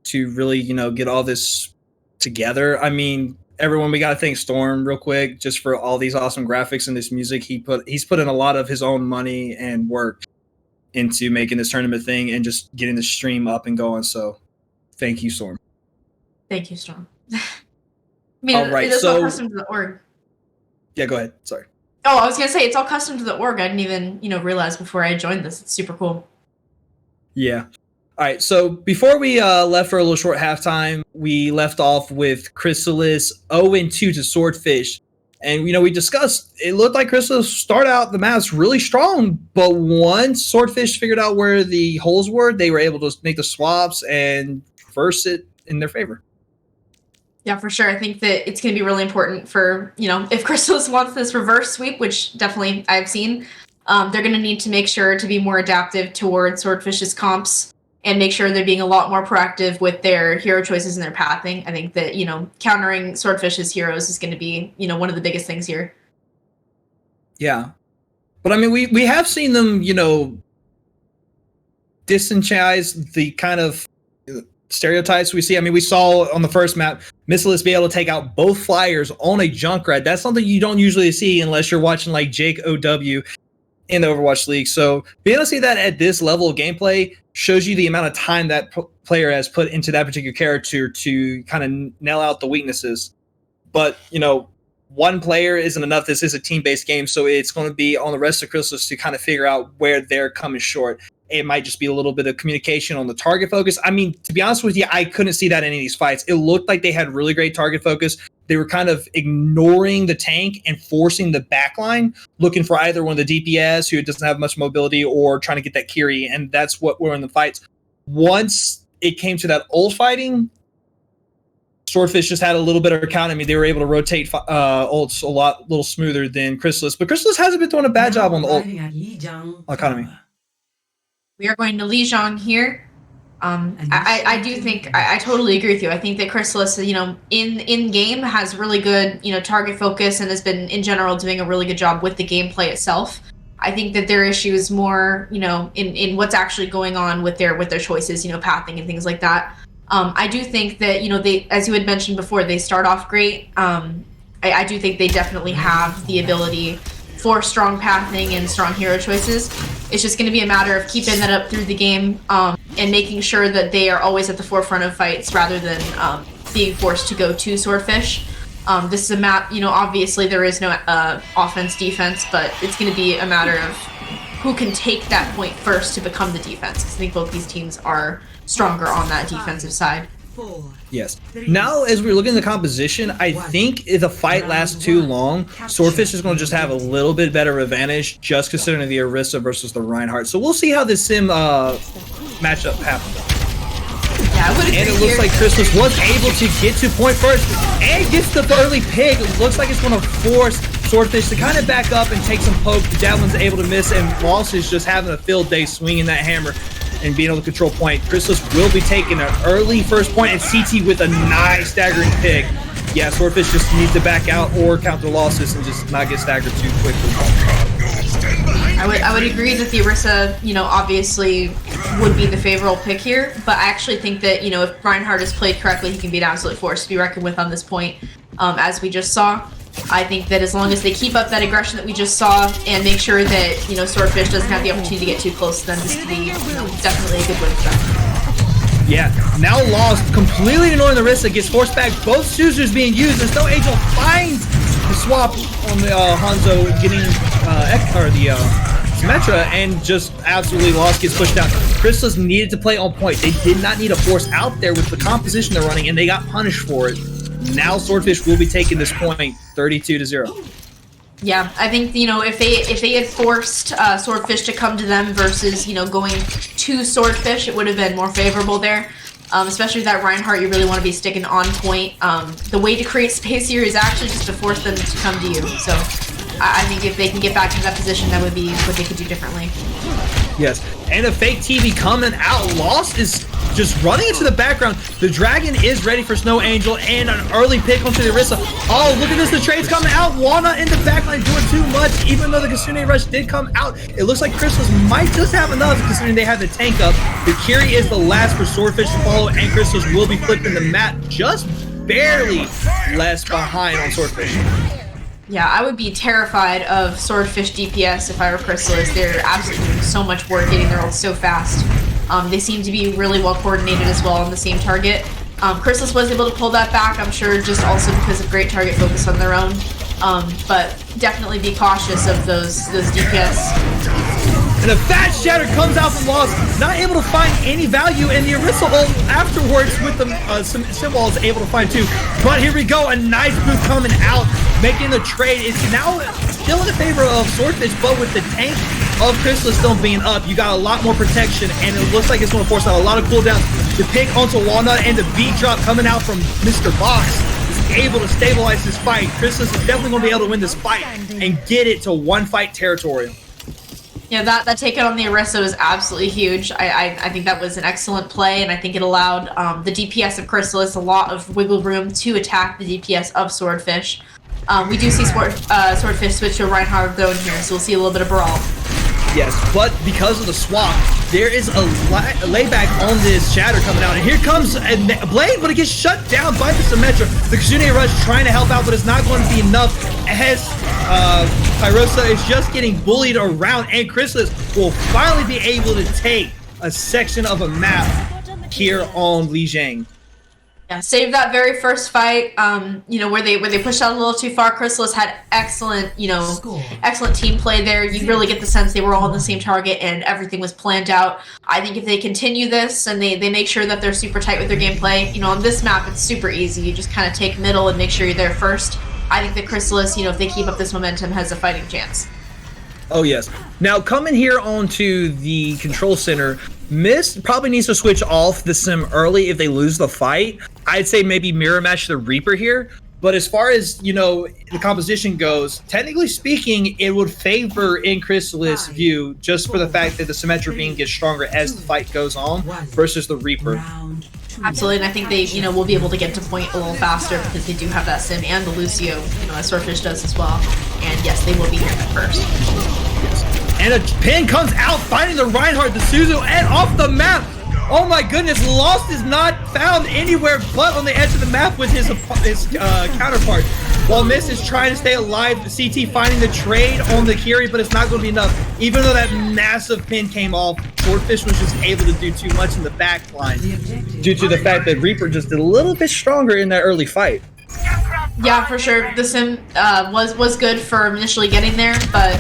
to really, you know, get all this together. I mean, everyone, we got to thank Storm real quick just for all these awesome graphics and this music. He's put in a lot of his own money and work into making this tournament thing and just getting the stream up and going. So thank you, Storm. Thank you, Storm. I mean, all right, it's all custom to the org. Yeah, go ahead. Sorry. Oh, I was gonna say it's all custom to the org. I didn't even, you know, realize before I joined this. It's super cool. Yeah. All right. So before we left for a little short halftime, we left off with Chrysalis 0-2 to Swordfish. And, you know, we discussed, it looked like Chrysalis started out the match really strong, but once Swordfish figured out where the holes were, they were able to make the swaps and reverse it in their favor. Yeah, for sure. I think that it's going to be really important for, you know, if Chrysalis wants this reverse sweep, which definitely I've seen, they're going to need to make sure to be more adaptive towards Swordfish's comps and make sure they're being a lot more proactive with their hero choices and their pathing. I think that, you know, countering Swordfish's heroes is going to be, you know, one of the biggest things here. Yeah. But I mean, we have seen them, you know, disenchant the kind of stereotypes we see. I mean, we saw on the first map, Chrysalis be able to take out both flyers on a Junkrat. That's something you don't usually see unless you're watching like Jake OW in the Overwatch League. So being able to see that at this level of gameplay shows you the amount of time that player has put into that particular character to kind of nail out the weaknesses. But, you know, one player isn't enough. This is a team-based game, so it's going to be on the rest of Chrysalis to kind of figure out where they're coming short. It might just be a little bit of communication on the target focus. I mean, to be honest with you, I couldn't see that in any of these fights. It looked like they had really great target focus. They were kind of ignoring the tank and forcing the backline, looking for either one of the DPS who doesn't have much mobility or trying to get that Kiri, and that's what were in the fights. Once it came to that ult fighting, Swordfish just had a little bit of count. I mean, they were able to rotate ults a little smoother than Chrysalis, but Chrysalis hasn't been doing a bad job on the ult economy. We are going to Lijiang here. I do think I totally agree with you. I think that Chrysalis, you know, in game has really good, you know, target focus and has been in general doing a really good job with the gameplay itself. I think that their issue is more, you know, in what's actually going on with their choices, you know, pathing and things like that. I do think that, you know, they, as you had mentioned before, they start off great. I do think they definitely have the ability for strong pathing and strong hero choices. It's just going to be a matter of keeping that up through the game and making sure that they are always at the forefront of fights rather than being forced to go to Swordfish. This is a map, you know, obviously there is no offense, defense, but it's going to be a matter of who can take that point first to become the defense. Because I think both these teams are stronger on that defensive side. Yes. Now, as we're looking at the composition, I think if the fight lasts too long, Swordfish is going to just have a little bit better advantage, just considering the Orisa versus the Reinhardt. So we'll see how this sim matchup happens. Yeah, and it looks like Chrysalis was able to get to point first and gets the early pick. It looks like it's going to force Swordfish to kind of back up and take some poke. The Javelin's able to miss, and Moss is just having a field day swinging that hammer and being able to control point. Chrysalis will be taking an early first point, and CT with a nice staggering pick. Yeah, Swordfish just needs to back out or count their losses and just not get staggered too quickly. I would agree that the Orisa, you know, obviously would be the favorable pick here, but I actually think that, you know, if Reinhardt is played correctly, he can be an absolute force to be reckoned with on this point, as we just saw. I think that as long as they keep up that aggression that we just saw and make sure that, you know, Swordfish doesn't have the opportunity to get too close to them, this could be, you know, definitely a good win for them. Yeah, now lost, completely ignoring the Orisa, gets forced back. Both Susers being used. There's no Angel, finds the swap on the Hanzo getting the Symmetra, and just absolutely lost, gets pushed down. Chrysalis needed to play on point. They did not need a force out there with the composition they're running, and they got punished for it. Now Swordfish will be taking this point 32-0. Yeah, I think, you know, if they had forced Swordfish to come to them versus, you know, going to Swordfish, it would have been more favorable there. Especially with that Reinhardt, you really want to be sticking on point. The way to create space here is actually just to force them to come to you. So I think if they can get back into that position, that would be what they could do differently. Yes, and a fake TV coming out. Lost is just running into the background. The Dragon is ready for Snow Angel and an early pick onto the Orisa. Oh, look at this. The trade's coming out. Wana in the backline doing too much, even though the Kasune Rush did come out. It looks like Chrysalis might just have enough considering they have the tank up. The Kiri is the last for Swordfish to follow, and Chrysalis will be flipping the map just barely less behind on Swordfish. Yeah, I would be terrified of Swordfish DPS if I were Chrysalis. They're absolutely doing so much work getting their ult so fast. They seem to be really well coordinated as well on the same target. Chrysalis was able to pull that back, I'm sure, just also because of great target focus on their own. But definitely be cautious of those DPS. And a fat shatter comes out from Lost, not able to find any value, and the Orisa ult afterwards with the Symbol is able to find too. But here we go, a nice boost coming out, making the trade. It's now still in the favor of Swordfish, but with the tank of Chrysalis still being up, you got a lot more protection, and it looks like it's going to force out a lot of cooldowns. The pick onto Walnut and the beat drop coming out from Mr. Box is able to stabilize this fight. Chrysalis is definitely going to be able to win this fight and get it to one fight territory. Yeah, that take out on the Orisa was absolutely huge. I think that was an excellent play, and I think it allowed the DPS of Chrysalis a lot of wiggle room to attack the DPS of Swordfish. We do see Swordfish switch to a Reinhardt though in here, so we'll see a little bit of brawl. Yes, but because of the swap, there is a layback on this Shatter coming out. And here comes a Blade, but it gets shut down by the Symmetra. The Kasune Rush trying to help out, but it's not going to be enough as Pyrosa is just getting bullied around. And Chrysalis will finally be able to take a section of a map here on Lijiang. Yeah, save that very first fight, you know, where they pushed out a little too far. Chrysalis had excellent, excellent team play there. You really get the sense they were all on the same target and everything was planned out. I think if they continue this and they make sure that they're super tight with their gameplay, on this map it's super easy. You just kind of take middle and make sure you're there first. I think that Chrysalis, if they keep up this momentum, has a fighting chance. Oh yes. Now coming here onto the control center, Mist probably needs to switch off the Sim early if they lose the fight. I'd say maybe mirror match the Reaper here. But as far as, the composition goes, technically speaking, it would favor in Chrysalis' view just for the fact that the Symmetra being gets stronger as the fight goes on versus the Reaper. Absolutely, and I think they, will be able to get to point a little faster because they do have that Sim and the Lucio, as Swordfish does as well. And yes, they will be here first. Yes. And a pin comes out, finding the Reinhardt, the Suzu, and off the map. Oh my goodness, Lost is not found anywhere but on the edge of the map with his counterpart. While Mist is trying to stay alive, the CT finding the trade on the Kiri, but it's not going to be enough. Even though that massive pin came off, Swordfish was just able to do too much in the back line due to the fact that Reaper just did a little bit stronger in that early fight. Yeah, for sure. The Sim was good for initially getting there, but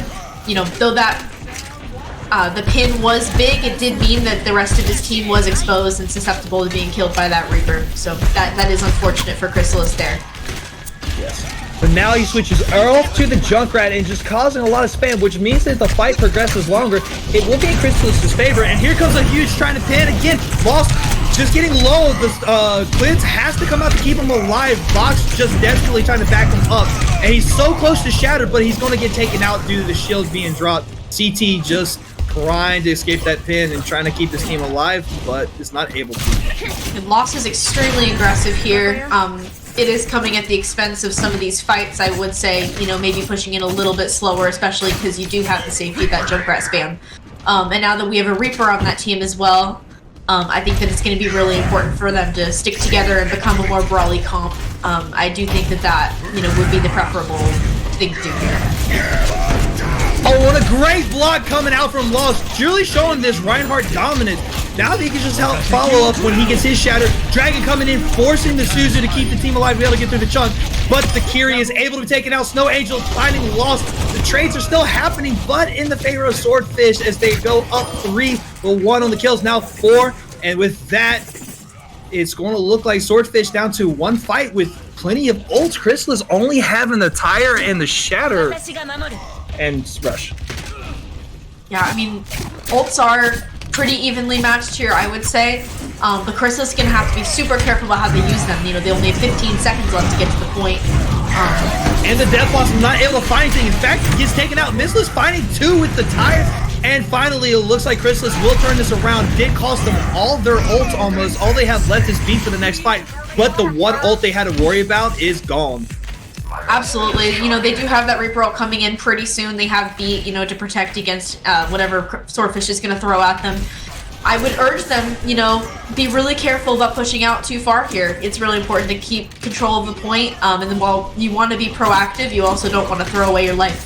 though that the pin was big, it did mean that the rest of his team was exposed and susceptible to being killed by that Reaper. So that is unfortunate for Chrysalis there. Yes. But now he switches off to the Junkrat and just causing a lot of spam, which means that the fight progresses longer. It will be in Chrysalis' favor, and here comes a huge trying to pin again. Lost just getting low. The Glitz has to come out to keep him alive. Box just desperately trying to back him up, and he's so close to Shatter, but he's going to get taken out due to the shield being dropped. CT just trying to escape that pin and trying to keep this team alive, but is not able to. Lost is extremely aggressive here. It is coming at the expense of some of these fights, I would say, maybe pushing it a little bit slower, especially because you do have the safety of that Junkrat spam. And now that we have a Reaper on that team as well, I think that it's going to be really important for them to stick together and become a more brawly comp. I do think that would be the preferable thing to do here. Oh, what a great block coming out from Lost. Really showing this Reinhardt dominance. Now he can just help follow up when he gets his Shatter. Dragon coming in, forcing the Suzu to keep the team alive, be able to get through the chunk. But the Kiri is able to be taken out. Snow Angel finding Lost. The trades are still happening, but in the favor of Swordfish as they go up 3-1 on the kills. Now 4. And with that, it's going to look like Swordfish down to one fight with plenty of ults. Chrysalis only having the Tire and the Shatter and Rush. Yeah, I mean, ults are pretty evenly matched here, I would say. The Chrysalis is going to have to be super careful about how they use them. You know, they only have 15 seconds left to get to the point. And the Death Blossom not able to find anything. In fact, he gets taken out. Missless finding 2 with the tire. And finally, it looks like Chrysalis will turn this around. Did cost them all their ults almost. All they have left is beat for the next fight. But the one ult they had to worry about is gone. Absolutely. You know, they do have that Reaper ult coming in pretty soon. They have beat, you know, to protect against whatever Swordfish is going to throw at them. I would urge them, you know, be really careful about pushing out too far here. It's really important to keep control of the point. And then while you want to be proactive, you also don't want to throw away your life.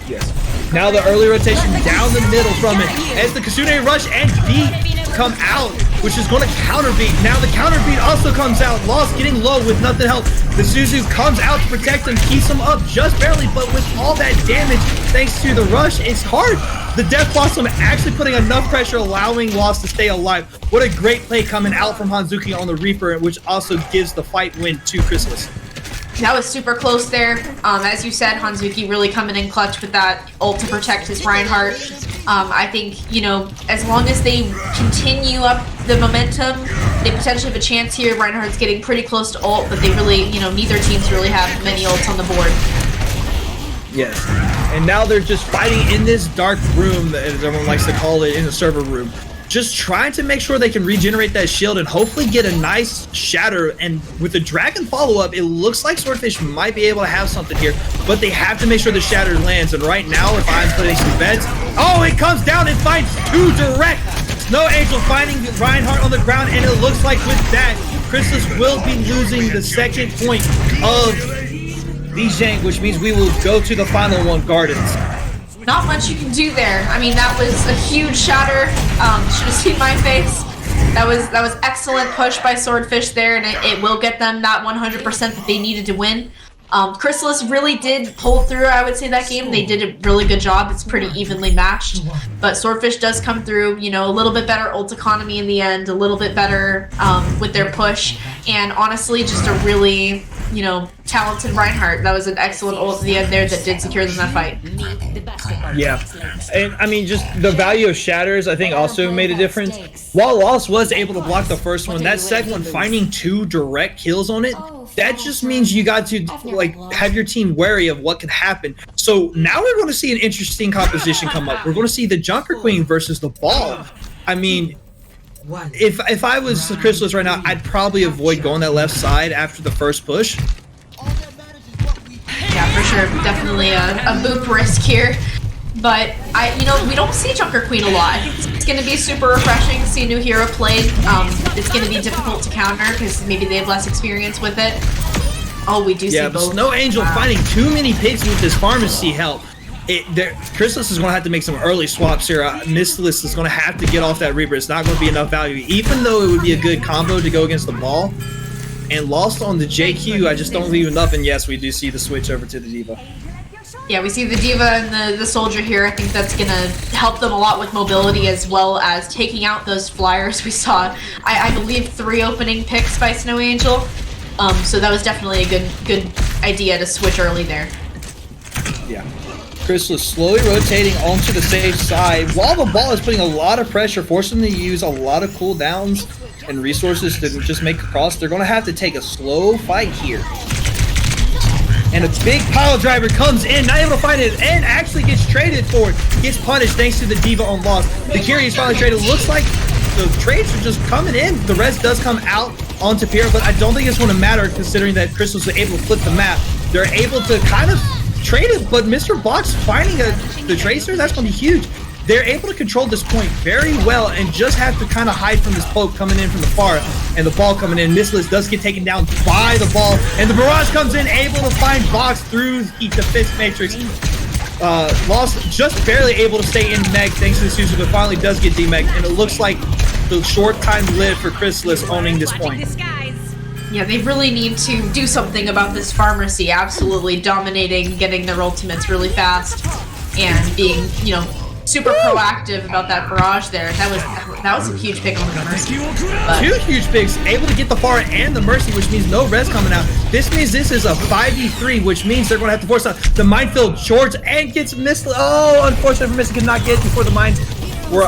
Yes. Now the early rotation down the middle from it as the Kasune Rush and Beat come out, which is going to counter Beat. Now the counter Beat also comes out. Lost getting low with nothing to help. The Suzu comes out to protect him, keeps him up just barely, but with all that damage, thanks to the rush, it's hard. The Death Blossom actually putting enough pressure, allowing Lost to stay alive. What a great play coming out from Hanzuki on the Reaper, which also gives the fight win to Chrysalis. That was super close there. As you said, Hanzuki really coming in clutch with that ult to protect his Reinhardt. I think, you know, as long as they continue up the momentum, they potentially have a chance here. Reinhardt's getting pretty close to ult, but they really, you know, neither teams really have many ults on the board. Yes. And now they're just fighting in this dark room, as everyone likes to call it, in the server room. Just trying to make sure they can regenerate that shield and hopefully get a nice shatter. And with the dragon follow-up, it looks like Swordfish might be able to have something here, but they have to make sure the shatter lands. And right now, if I'm putting some bets, oh, it comes down and finds 2 direct. Snow Angel finding Reinhardt on the ground, and it looks like with that, Chrysalis will be losing the second point of the Zhang, which means we will go to the final one, Gardens. Not much you can do there. I mean, that was a huge shatter. Should have seen my face. That was excellent push by Swordfish there, and it will get them that 100% that they needed to win. Chrysalis really did pull through, I would say, that game. They did a really good job. It's pretty evenly matched. But Swordfish does come through, you know, a little bit better ult economy in the end, a little bit better with their push, and honestly, just a really, you know, talented Reinhardt. That was an excellent ult at the end there that did secure them that fight. Yeah, and I mean, just the value of shatters, I think, also made a difference. While Lost was able to block the first one, that second one, finding 2 direct kills on it, that just means you got to, like, have your team wary of what could happen. So now we're going to see an interesting composition come up. We're going to see the Junker Queen versus the Ball. I mean, if I was Chrysalis right now, I'd probably avoid going that left side after the first push. Yeah, for sure. Definitely a boop risk here. But you know, we don't see Junker Queen a lot. I think it's going to be super refreshing to see a new hero played. It's going to be difficult to counter because maybe they have less experience with it. Oh, we do see both. Yeah, Snow Angel finding too many pigs with his pharmacy help. Chrysalis is going to have to make some early swaps here. Mistless is going to have to get off that Reaper. It's not going to be enough value, even though it would be a good combo to go against the Ball. And Lost on the JQ, I just don't leave enough. And yes, we do see the switch over to the Diva. Yeah, we see the Diva and the Soldier here. I think that's going to help them a lot with mobility as well as taking out those flyers. We saw, I believe, 3 opening picks by Snow Angel. So that was definitely a good idea to switch early there. Yeah. Chrysalis slowly rotating onto the safe side while the Ball is putting a lot of pressure, forcing them to use a lot of cooldowns and resources to just make a cross. They're going to have to take a slow fight here. And a big pile driver comes in, not able to find it, and actually gets traded for it. Gets punished thanks to the Diva on Lost. The Kyrie is finally traded. Looks like the trades are just coming in. The res does come out onto Pierre, but I don't think it's going to matter considering that Chrysalis was able to flip the map. They're able to kind of trade it, but Mr. Box finding the Tracer, that's going to be huge. They're able to control this point very well and just have to kind of hide from this poke coming in from the far and the Ball coming in. Missless does get taken down by the Ball, and the Barrage comes in, able to find Box through the defense matrix. Lost just barely able to stay in Meg thanks to the Suzu, but finally does get D-Meg, and it looks like the short time lived for Chrysalis owning this point. Yeah, they really need to do something about this pharmacy, absolutely dominating, getting their ultimates really fast, and being, you know, super proactive about that barrage there. That was a huge pick on the Mercy. But 2 huge picks, able to get the Far and the Mercy, which means no res coming out. This means this is a 5v3, which means they're going to have to force out the Minefield shorts and gets missed. Oh, unfortunately for Missy, could not get before the mine were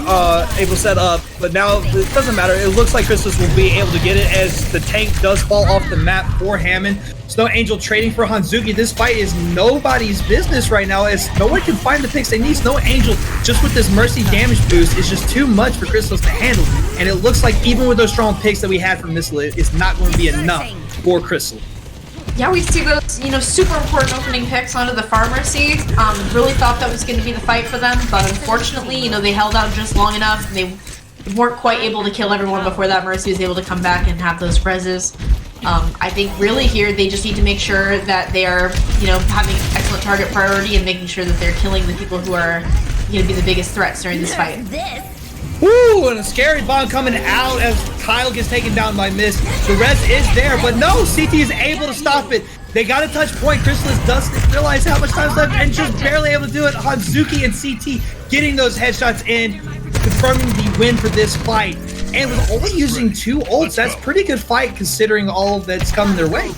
able to set up, but now it doesn't matter. It looks like Chrysalis will be able to get it as the tank does fall off the map for Hammond. Snow Angel trading for Hanzuki. This fight is nobody's business right now as no one can find the picks they need. Snow Angel, just with this Mercy damage boost, is just too much for Chrysalis to handle. And it looks like even with those strong picks that we had from this list, it's not going to be enough for Chrysalis. Yeah, we see those, super important opening picks onto the Pharmacy. Really thought that was going to be the fight for them, but unfortunately, they held out just long enough. And they weren't quite able to kill everyone before that Mercy was able to come back and have those reses. I think really here they just need to make sure that they are, having excellent target priority and making sure that they're killing the people who are going to be the biggest threats during this fight. Woo! And a scary bomb coming out as Kyle gets taken down by Mist. The res is there, but no, CT is able to stop it. They got a touch point. Chrysalis doesn't realize how much time's left and just barely able to do it. Hanzuki and CT getting those headshots in, confirming the win for this fight. And with only using 2 ults, that's pretty good fight considering all that's coming their way.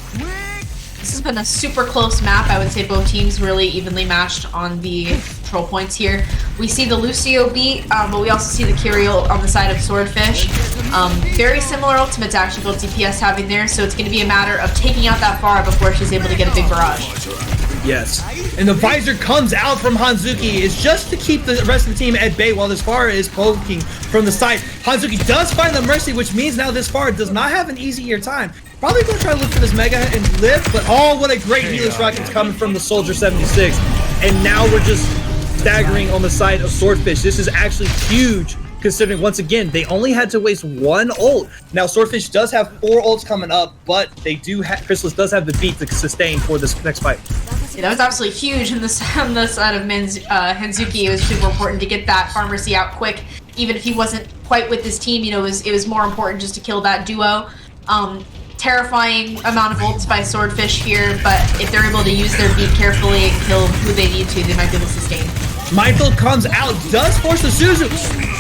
This has been a super close map. I would say both teams really evenly matched on the control points here. We see the Lucio beat, but we also see the Kyriel on the side of Swordfish. Very similar ultimates actually, both DPS having there, so it's going to be a matter of taking out that far before she's able to get a big barrage. Yes, and the visor comes out from Hanzuki. It's just to keep the rest of the team at bay while this Pharah is poking from the side. Hanzuki does find the Mercy, which means now this Pharah does not have an easier time. Probably going to try to look for this Mega and live, but oh, what a great Helix Rocket's coming from the Soldier 76. And now we're just staggering on the side of Swordfish. This is actually huge, considering, once again, they only had to waste 1 ult. Now, Swordfish does have 4 ults coming up, but they do have, Chrysalis does have the beat to sustain for this next fight. Yeah, that was absolutely huge on the side of Hanzuki. It was super important to get that Pharmacy out quick. Even if he wasn't quite with his team, it was more important just to kill that duo. Terrifying amount of ults by Swordfish here, but if they're able to use their beat carefully and kill who they need to, they might be able to sustain. Mindfield comes out, does force the Suzu,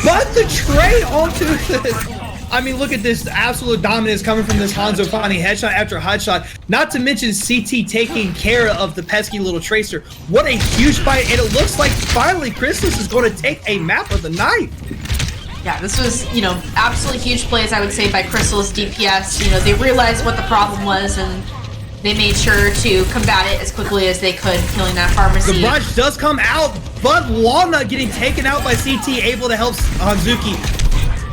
but the trade onto this. I mean, look at this absolute dominance coming from this Hanzo finding headshot after headshot. Not to mention CT taking care of the pesky little Tracer. What a huge fight, and it looks like finally Chrysalis is going to take a map of the night. Yeah, this was, absolutely huge plays, I would say, by Chrysalis DPS. They realized what the problem was, and they made sure to combat it as quickly as they could, killing that Pharmacy. The barrage does come out, but Walnut getting taken out by CT, able to help Hanzuki.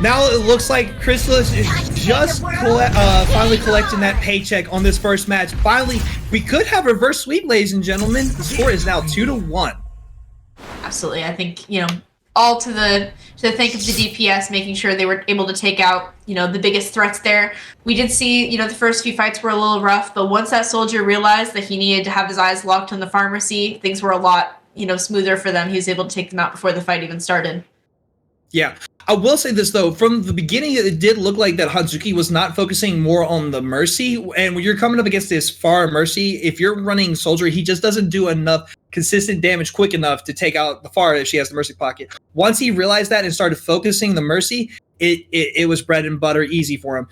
Now it looks like Chrysalis is just finally collecting that paycheck on this first match. Finally, we could have reverse sweep, ladies and gentlemen. The score is now 2-1. Absolutely, I think, all to the thank of the DPS, making sure they were able to take out, the biggest threats there. We did see, the first few fights were a little rough, but once that soldier realized that he needed to have his eyes locked on the Pharmacy, things were a lot, smoother for them. He was able to take them out before the fight even started. Yeah. I will say this, though. From the beginning, it did look like that Hanzuki was not focusing more on the Mercy. And when you're coming up against this Pharah Mercy, if you're running Soldier, he just doesn't do enough consistent damage quick enough to take out the Pharah if she has the Mercy pocket. Once he realized that and started focusing the Mercy, it was bread and butter easy for him.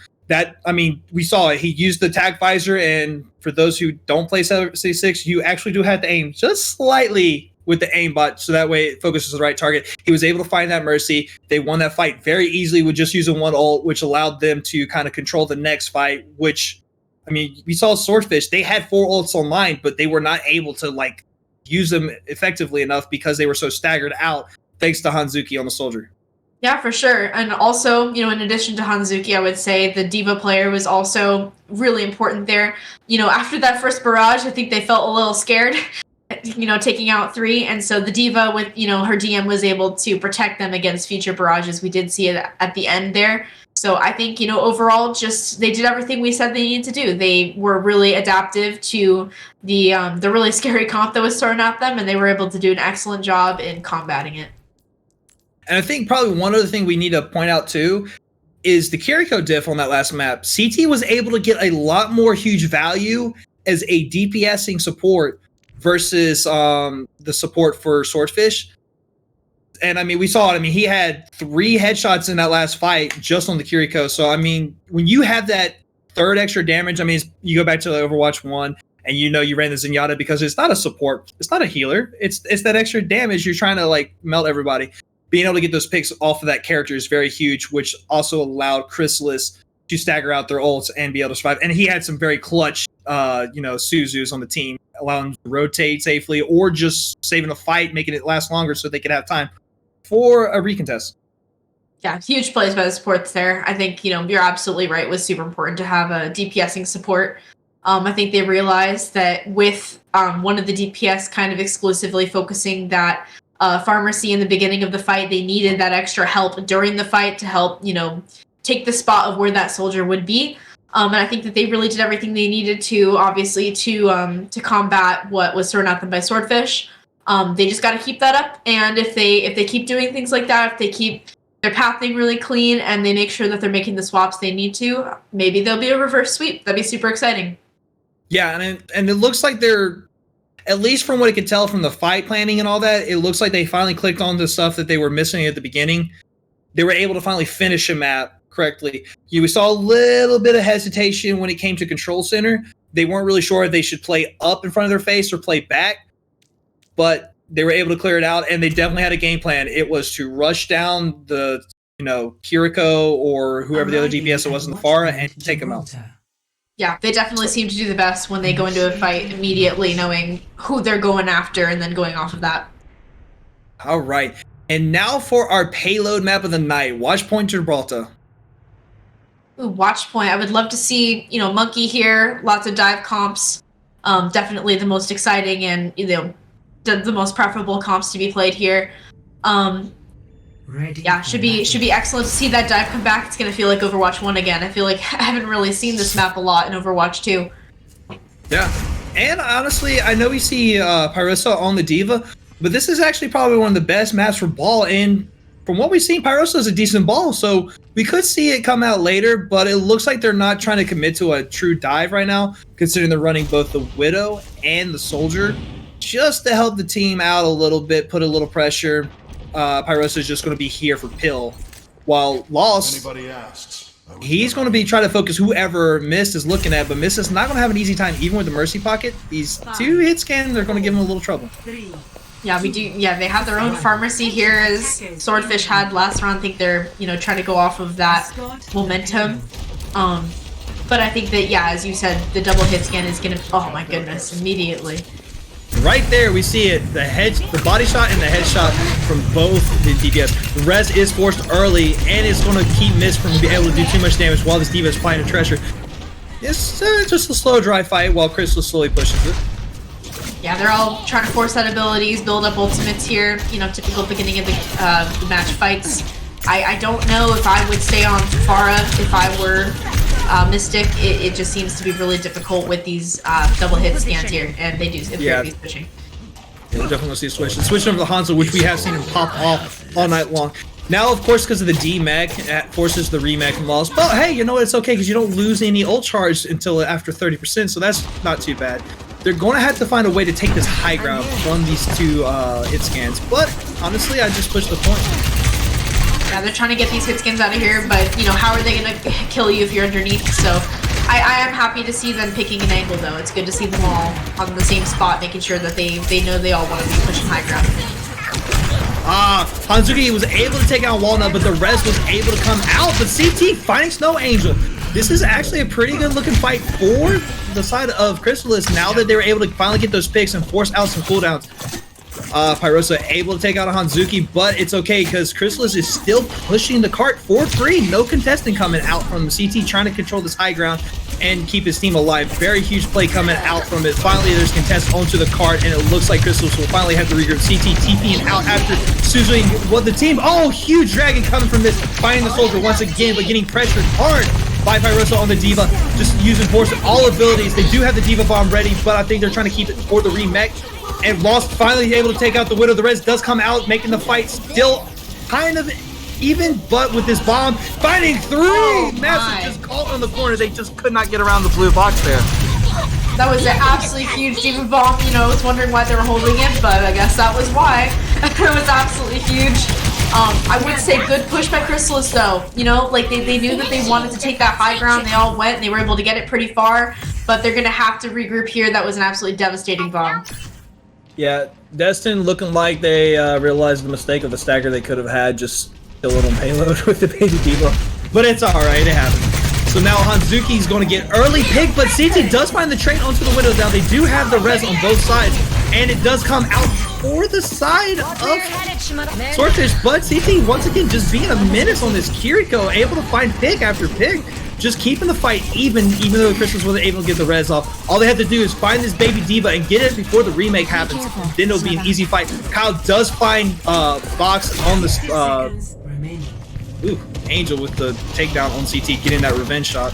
We saw it. He used the tag visor, and for those who don't play 76, you actually do have to aim just slightly with the aimbot, so that way it focuses the right target. He was able to find that Mercy. They won that fight very easily with just using 1 ult, which allowed them to kind of control the next fight, which, we saw Swordfish. They had 4 ults online, but they were not able to, use them effectively enough because they were so staggered out, thanks to Hanzuki on the Soldier. Yeah, for sure. And also, in addition to Hanzuki, I would say the Diva player was also really important there. After that first barrage, I think they felt a little scared, taking out 3. And so the Diva with, her DM was able to protect them against future barrages. We did see it at the end there. So I think, overall, just they did everything we said they needed to do. They were really adaptive to the really scary comp that was thrown at them, and they were able to do an excellent job in combating it. And I think probably one other thing we need to point out, too, is the Kiriko diff on that last map. CT was able to get a lot more huge value as a DPSing support versus the support for Swordfish. And we saw it. He had 3 headshots in that last fight just on the Kiriko. So, when you have that 3rd extra damage, you go back to Overwatch 1 and you ran the Zenyatta because it's not a support. It's not a healer. It's that extra damage. You're trying to melt everybody. being able to get those picks off of that character is very huge, which also allowed Chrysalis to stagger out their ults and be able to survive. And he had some very clutch, Suzus on the team, allowing them to rotate safely or just saving a fight, making it last longer so they could have time for a recontest. Yeah, huge plays by the supports there. I think, you're absolutely right. It was super important to have a DPSing support. I think they realized that with one of the DPS kind of exclusively focusing that pharmacy in the beginning of the fight, they needed that extra help during the fight to help, take the spot of where that soldier would be. And I think that they really did everything they needed to, obviously, to combat what was thrown at them by Swordfish. They just got to keep that up. And if they keep doing things like that, if they keep their pathing really clean and they make sure that they're making the swaps they need to, maybe there'll be a reverse sweep. That'd be super exciting. Yeah, and it looks like they're, at least from what I could tell from the fight planning and all that, it looks like they finally clicked on the stuff that they were missing at the beginning. They were able to finally finish a map correctly. We saw a little bit of hesitation when it came to Control Center. They weren't really sure if they should play up in front of their face or play back, but they were able to clear it out, and they definitely had a game plan. It was to rush down the, Kiriko or whoever the other DPS was in the Pharah and take them out. Yeah, they definitely seem to do the best when they go into a fight immediately knowing who they're going after and then going off of that. All right. And now for our payload map of the night, Watchpoint Gibraltar. Ooh, Watchpoint. I would love to see, Monkey here, lots of dive comps. Definitely the most exciting and, the most preferable comps to be played here. Yeah, should be excellent to see that dive come back. It's going to feel like Overwatch 1 again. I feel like I haven't really seen this map a lot in Overwatch 2. Yeah, and honestly, I know we see Pyrosa on the D.Va, but this is actually probably one of the best maps for ball, and from what we've seen, Pyrosa is a decent ball, so we could see it come out later, but it looks like they're not trying to commit to a true dive right now, considering they're running both the Widow and the Soldier, just to help the team out a little bit, put a little pressure. Pyrosa is just going to be here for Pill, while Lost, he's going to be trying to focus whoever Mist is looking at, but Mist is not going to have an easy time, even with the Mercy Pocket. These 2 hit scans are going to give him a little trouble. Yeah, we do. Yeah, they have their own pharmacy here, as Swordfish had last round. I think they're, trying to go off of that momentum. But I think that, as you said, the double hit scan is going to, oh my goodness, immediately. Right there, we see it. The body shot and the headshot from both the DPS. The res is forced early, and it's going to keep Mist from being able to do too much damage while this D.Va is applying the treasure. It's just a slow, dry fight while Crystal slowly pushes it. Yeah, they're all trying to force out abilities, build up ultimates here. Typical beginning of the match fights. I don't know if I would stay on Pharah if I were Mystic. It just seems to be really difficult with these double hit scans here, and they do appear to be switching. Yeah, we're definitely going to see a switch. And switch over to Hanzo, which we have seen him pop off all night long. Now, of course, because of the D-Mech, it forces the remech from Lost. But hey, you know what? It's okay because you don't lose any ult charge until after 30%, so that's not too bad. They're going to have to find a way to take this high ground from these 2 hit scans. But honestly, I just pushed the point. Yeah, they're trying to get these hit skins out of here, but, how are they going to kill you if you're underneath? So I am happy to see them picking an angle, though. It's good to see them all on the same spot, making sure that they know they all want to be pushing high ground. Hanzuki was able to take out Walnut, but the res was able to come out. But CT finding Snow Angel. This is actually a pretty good looking fight for the side of Chrysalis now that they were able to finally get those picks and force out some cooldowns. Pyrosa able to take out a Hanzuki, but it's okay because Chrysalis is still pushing the cart for free. No contesting coming out from the CT, trying to control this high ground and keep his team alive. Very huge play coming out from it. Finally, there's contest onto the cart, and it looks like Chrysalis will finally have to regroup. CT TPing out after Suzuing what the team. Oh, huge dragon coming from this, finding the soldier once again, but getting pressured hard by Pyrosa on the D.Va, just using force all abilities. They do have the D.Va bomb ready, but I think they're trying to keep it for the remech. And Lost finally able to take out the Widow. The res does come out, making the fight still kind of even, but with this bomb, finding 3! Massive just caught on the corner. They just could not get around the blue box there. That was an absolutely huge D.Va bomb. I was wondering why they were holding it, but I guess that was why. It was absolutely huge. I would say good push by Chrysalis, though. They knew that they wanted to take that high ground. They all went, and they were able to get it pretty far, but they're going to have to regroup here. That was an absolutely devastating bomb. Yeah, Destin looking like they realized the mistake of the stagger they could have had, just kill it on payload with the baby diva. But it's alright, it happened. So now Hanzuki's going to get early pick, but CT does find the trade onto the windows. Now they do have the res on both sides, and it does come out for the side of Swordfish, but CT once again just being a menace on this Kiriko, able to find pick after pick, just keeping the fight even though Chrysalis wasn't able to get the res off. All they have to do is find this baby diva and get it before the remake happens. Then it'll be an easy fight. Kyle does find Fox on this Angel with the takedown on CT, getting that revenge shot.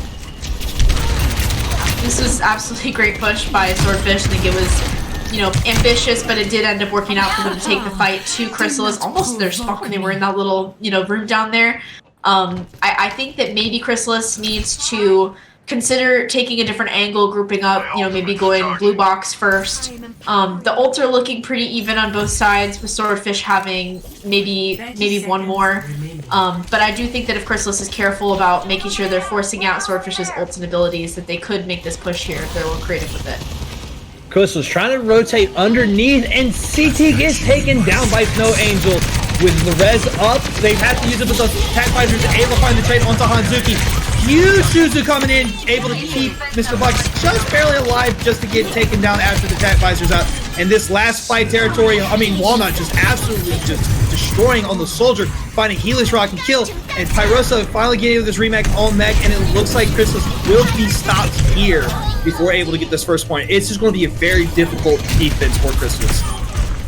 This was absolutely great push by Swordfish. I think it was, you know, ambitious, but it did end up working out for them to take the fight to Chrysalis almost their spot when they were in that little, you know, room down there. I think that maybe Chrysalis needs to consider taking a different angle, grouping up, you know, maybe going blue box first. The ults are looking pretty even on both sides, with Swordfish having maybe one more. But I do think that if Chrysalis is careful about making sure they're forcing out Swordfish's ults and abilities, that they could make this push here if they're a little creative with it. Chrysalis trying to rotate underneath, and CT gets taken down by Snow Angel. With the res up, they have to use it, but the attack visors are able to find the trade onto Hanzuki. Huge Shuzu coming in, able to keep Mr. Bucks just barely alive just to get taken down after the attack visors out. And this last fight territory, I mean, Walnut just absolutely just destroying on the soldier, finding Helix Rock and kill. And Pyrosa finally getting this remake on mech, and it looks like Chrysalis will be stopped here before able to get this first point. It's just going to be a very difficult defense for Chrysalis.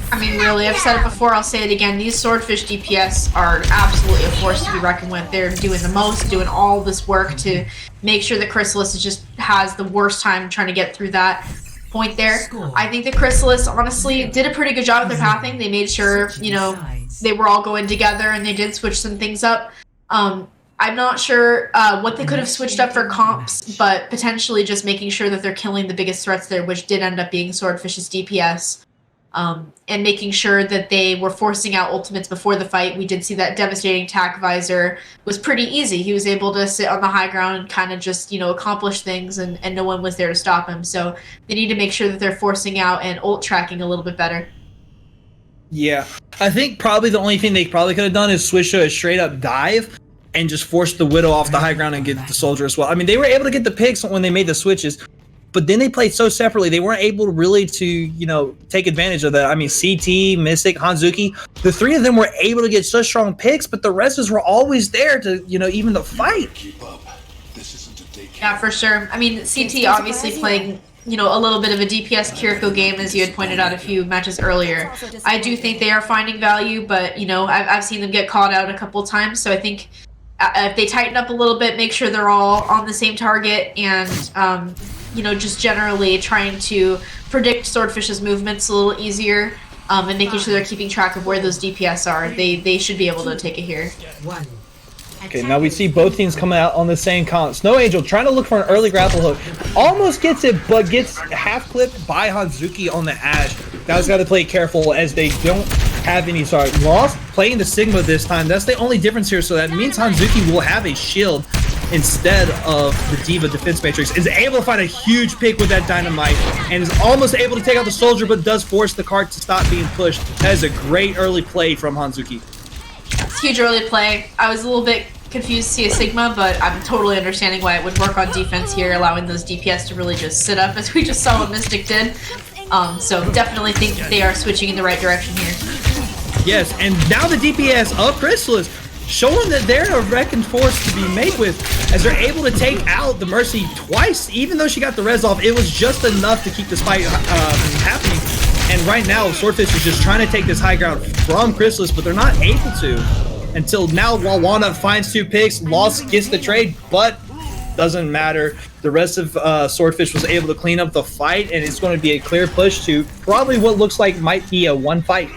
I mean, really, I've said it before, I'll say it again. These Swordfish DPS are absolutely a force to be reckoned with. They're doing the most, doing all this work to make sure that Chrysalis just has the worst time trying to get through that point there. I think that Chrysalis, honestly, did a pretty good job with their pathing. They made sure, you know, they were all going together, and they did switch some things up. I'm not sure what they could have switched up for comps, but potentially just making sure that they're killing the biggest threats there, which did end up being Swordfish's DPS. And making sure that they were forcing out ultimates before the fight. We did see that devastating attack visor was pretty easy. He was able to sit on the high ground and kind of just, you know, accomplish things, and no one was there to stop him. So they need to make sure that they're forcing out and ult tracking a little bit better. Yeah, I think probably the only thing they probably could have done is switch to a straight up dive and just force the Widow off the high ground and get the soldier as well. I mean, they were able to get the picks when they made the switches, but then they played so separately, they weren't able to really to, you know, take advantage of that. I mean, CT, Mystic, Hanzuki, the three of them were able to get such strong picks, but the rest were always there to, you know, even the fight. Yeah, for sure. I mean, CT obviously playing, you know, a little bit of a DPS Kiriko game, as you had pointed out a few matches earlier. I do think they are finding value, but, you know, I've seen them get caught out a couple times, so I think if they tighten up a little bit, make sure they're all on the same target, and, you know, just generally trying to predict Swordfish's movements a little easier, and making sure they're keeping track of where those DPS are. They should be able to take it here. Okay, now we see both teams coming out on the same comp. Snow Angel trying to look for an early grapple hook. Almost gets it, but gets half clipped by Hanzuki on the Ash. Guys got to play careful as they don't have any. Sorry, Lost playing the Sigma this time. That's the only difference here. So that means Hanzuki will have a shield instead of the Diva defense matrix. Is able to find a huge pick with that dynamite, and is almost able to take out the soldier, but does force the cart to stop being pushed. That is a great early play from Hanzuki. It's huge early play. I was a little bit confused to see a Sigma, but I'm totally understanding why it would work on defense here, allowing those DPS to really just sit up, as we just saw what Mystic did. So definitely think that they are switching in the right direction here. Yes, and now the DPS of Chrysalis showing that they're a reckoned force to be made with, as they're able to take out the Mercy twice. Even though she got the res off, it was just enough to keep this fight happening. And right now, Swordfish is just trying to take this high ground from Chrysalis, but they're not able to. Until now, while Walnut finds two picks, Lost gets the trade, but doesn't matter. The rest of Swordfish was able to clean up the fight, and it's going to be a clear push to probably what looks like might be a one fight.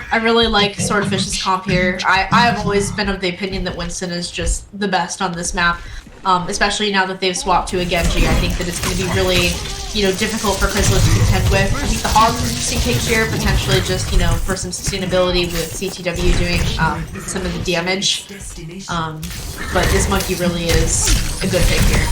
I really like Swordfish's comp here. I have always been of the opinion that Winston is just the best on this map, especially now that they've swapped to a Genji. I think that it's going to be really, you know, difficult for Chrysalis to contend with. I think the Hog is an interesting pick here, potentially just, you know, for some sustainability with CTW doing some of the damage. But this Monkey really is a good pick here.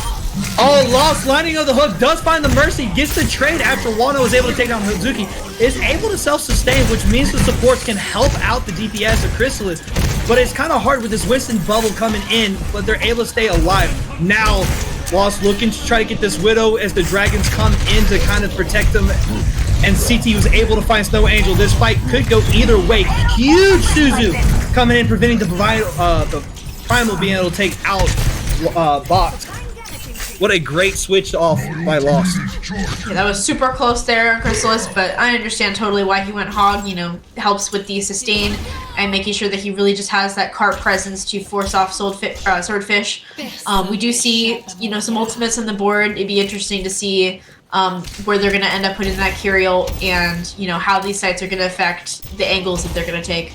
Oh, Lost lining of the hook, does find the Mercy, gets the trade after Wano was able to take down Hazuki, is able to self-sustain, which means the supports can help out the DPS of Chrysalis. But it's kind of hard with this Winston bubble coming in, but they're able to stay alive. Now, Lost looking to try to get this Widow as the Dragons come in to kind of protect them. And CT was able to find Snow Angel. This fight could go either way. Huge Suzu coming in, preventing the Primal being able to take out Bot. What a great switch off by Lost. Yeah, that was super close there, Chrysalis, but I understand totally why he went hog. You know, helps with the sustain and making sure that he really just has that cart presence to force off Swordfish. We do see, you know, some ultimates on the board. It'd be interesting to see where they're going to end up putting that Curial and, you know, how these sites are going to affect the angles that they're going to take.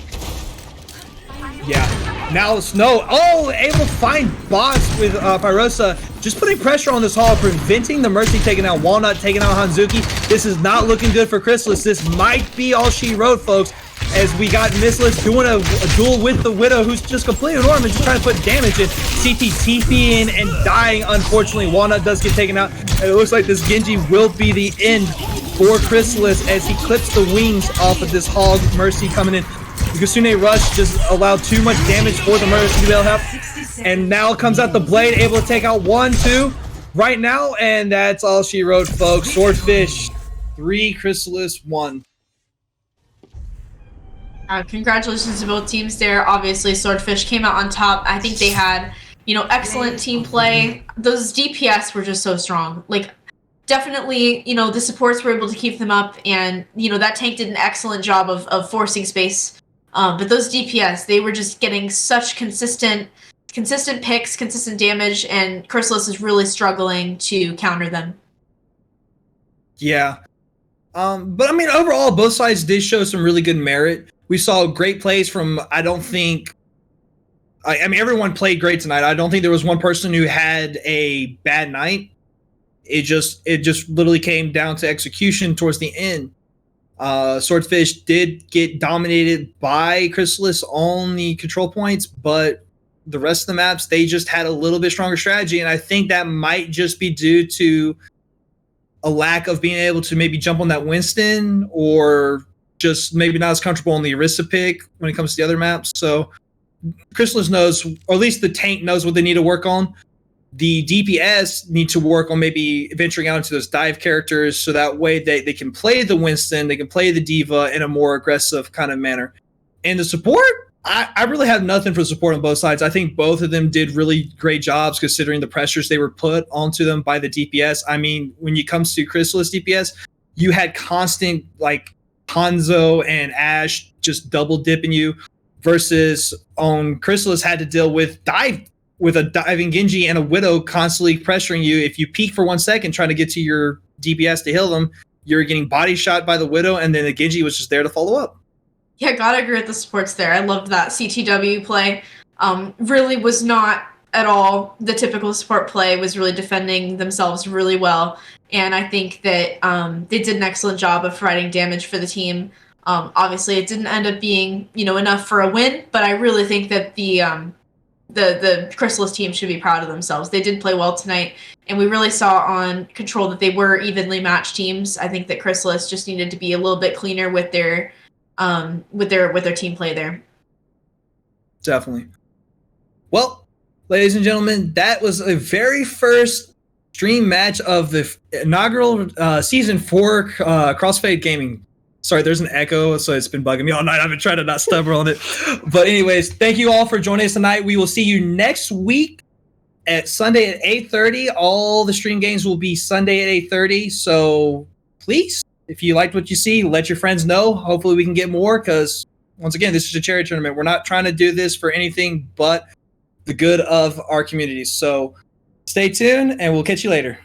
Yeah. Now Snow, able to find Boss with Pyrosa, just putting pressure on this hall, preventing the Mercy taking out Walnut, taking out Hanzuki. This is not looking good for Chrysalis. This might be all she wrote, folks, as we got Missless doing a duel with the Widow, who's just completely normal, just trying to put damage in. CT TP in and dying, unfortunately. Walnut does get taken out, and it looks like this Genji will be the end for Chrysalis as he clips the wings off of this Hog Mercy coming in. The Kasune Rush just allowed too much damage for the Mercy to be able to help. And now comes out the Blade, able to take out 1, 2 right now. And that's all she wrote, folks. Swordfish 3, Chrysalis 1. Congratulations to both teams there. Obviously, Swordfish came out on top. I think they had, you know, excellent team play. Those DPS were just so strong. Like, definitely, you know, the supports were able to keep them up. And, you know, that tank did an excellent job of forcing space. But those DPS, they were just getting such consistent picks, consistent damage, and Chrysalis is really struggling to counter them. Yeah. But I mean, overall, both sides did show some really good merit. We saw great plays from, I mean, everyone played great tonight. I don't think there was one person who had a bad night. It just literally came down to execution towards the end. Swordfish did get dominated by Chrysalis on the control points, but the rest of the maps, they just had a little bit stronger strategy, and I think that might just be due to a lack of being able to maybe jump on that Winston, or just maybe not as comfortable on the Orisa pick when it comes to the other maps. So Chrysalis knows, or at least the tank knows what they need to work on. The DPS need to work on maybe venturing out into those dive characters, so that way they can play the Winston, they can play the Diva in a more aggressive kind of manner. And the support, I really have nothing for support on both sides. I think both of them did really great jobs considering the pressures they were put onto them by the DPS. I mean, when it comes to Chrysalis DPS, you had constant, like, Hanzo and Ash just double dipping you, versus on Chrysalis had to deal with a diving Genji and a Widow constantly pressuring you. If you peek for 1 second trying to get to your DPS to heal them, you're getting body shot by the Widow, and then the Genji was just there to follow up. Yeah, gotta agree with the supports there. I loved that CTW play. Really was not at all the typical support play, was really defending themselves really well. And I think that they did an excellent job of providing damage for the team. Obviously, it didn't end up being, you know, enough for a win, but I really think that the Chrysalis team should be proud of themselves. They did play well tonight, and we really saw on Control that they were evenly matched teams. I think that Chrysalis just needed to be a little bit cleaner with their team play there. Definitely. Well, ladies and gentlemen, that was the very first stream match of the inaugural season 4 Krossfade Gaming. Sorry, there's an echo, so it's been bugging me all night. I've been trying to not stubborn on it. But anyways, thank you all for joining us tonight. We will see you next week at Sunday at 8:30. All the stream games will be Sunday at 8:30. So please, if you liked what you see, let your friends know. Hopefully we can get more, because once again, this is a charity tournament. We're not trying to do this for anything but the good of our communities. So stay tuned, and we'll catch you later.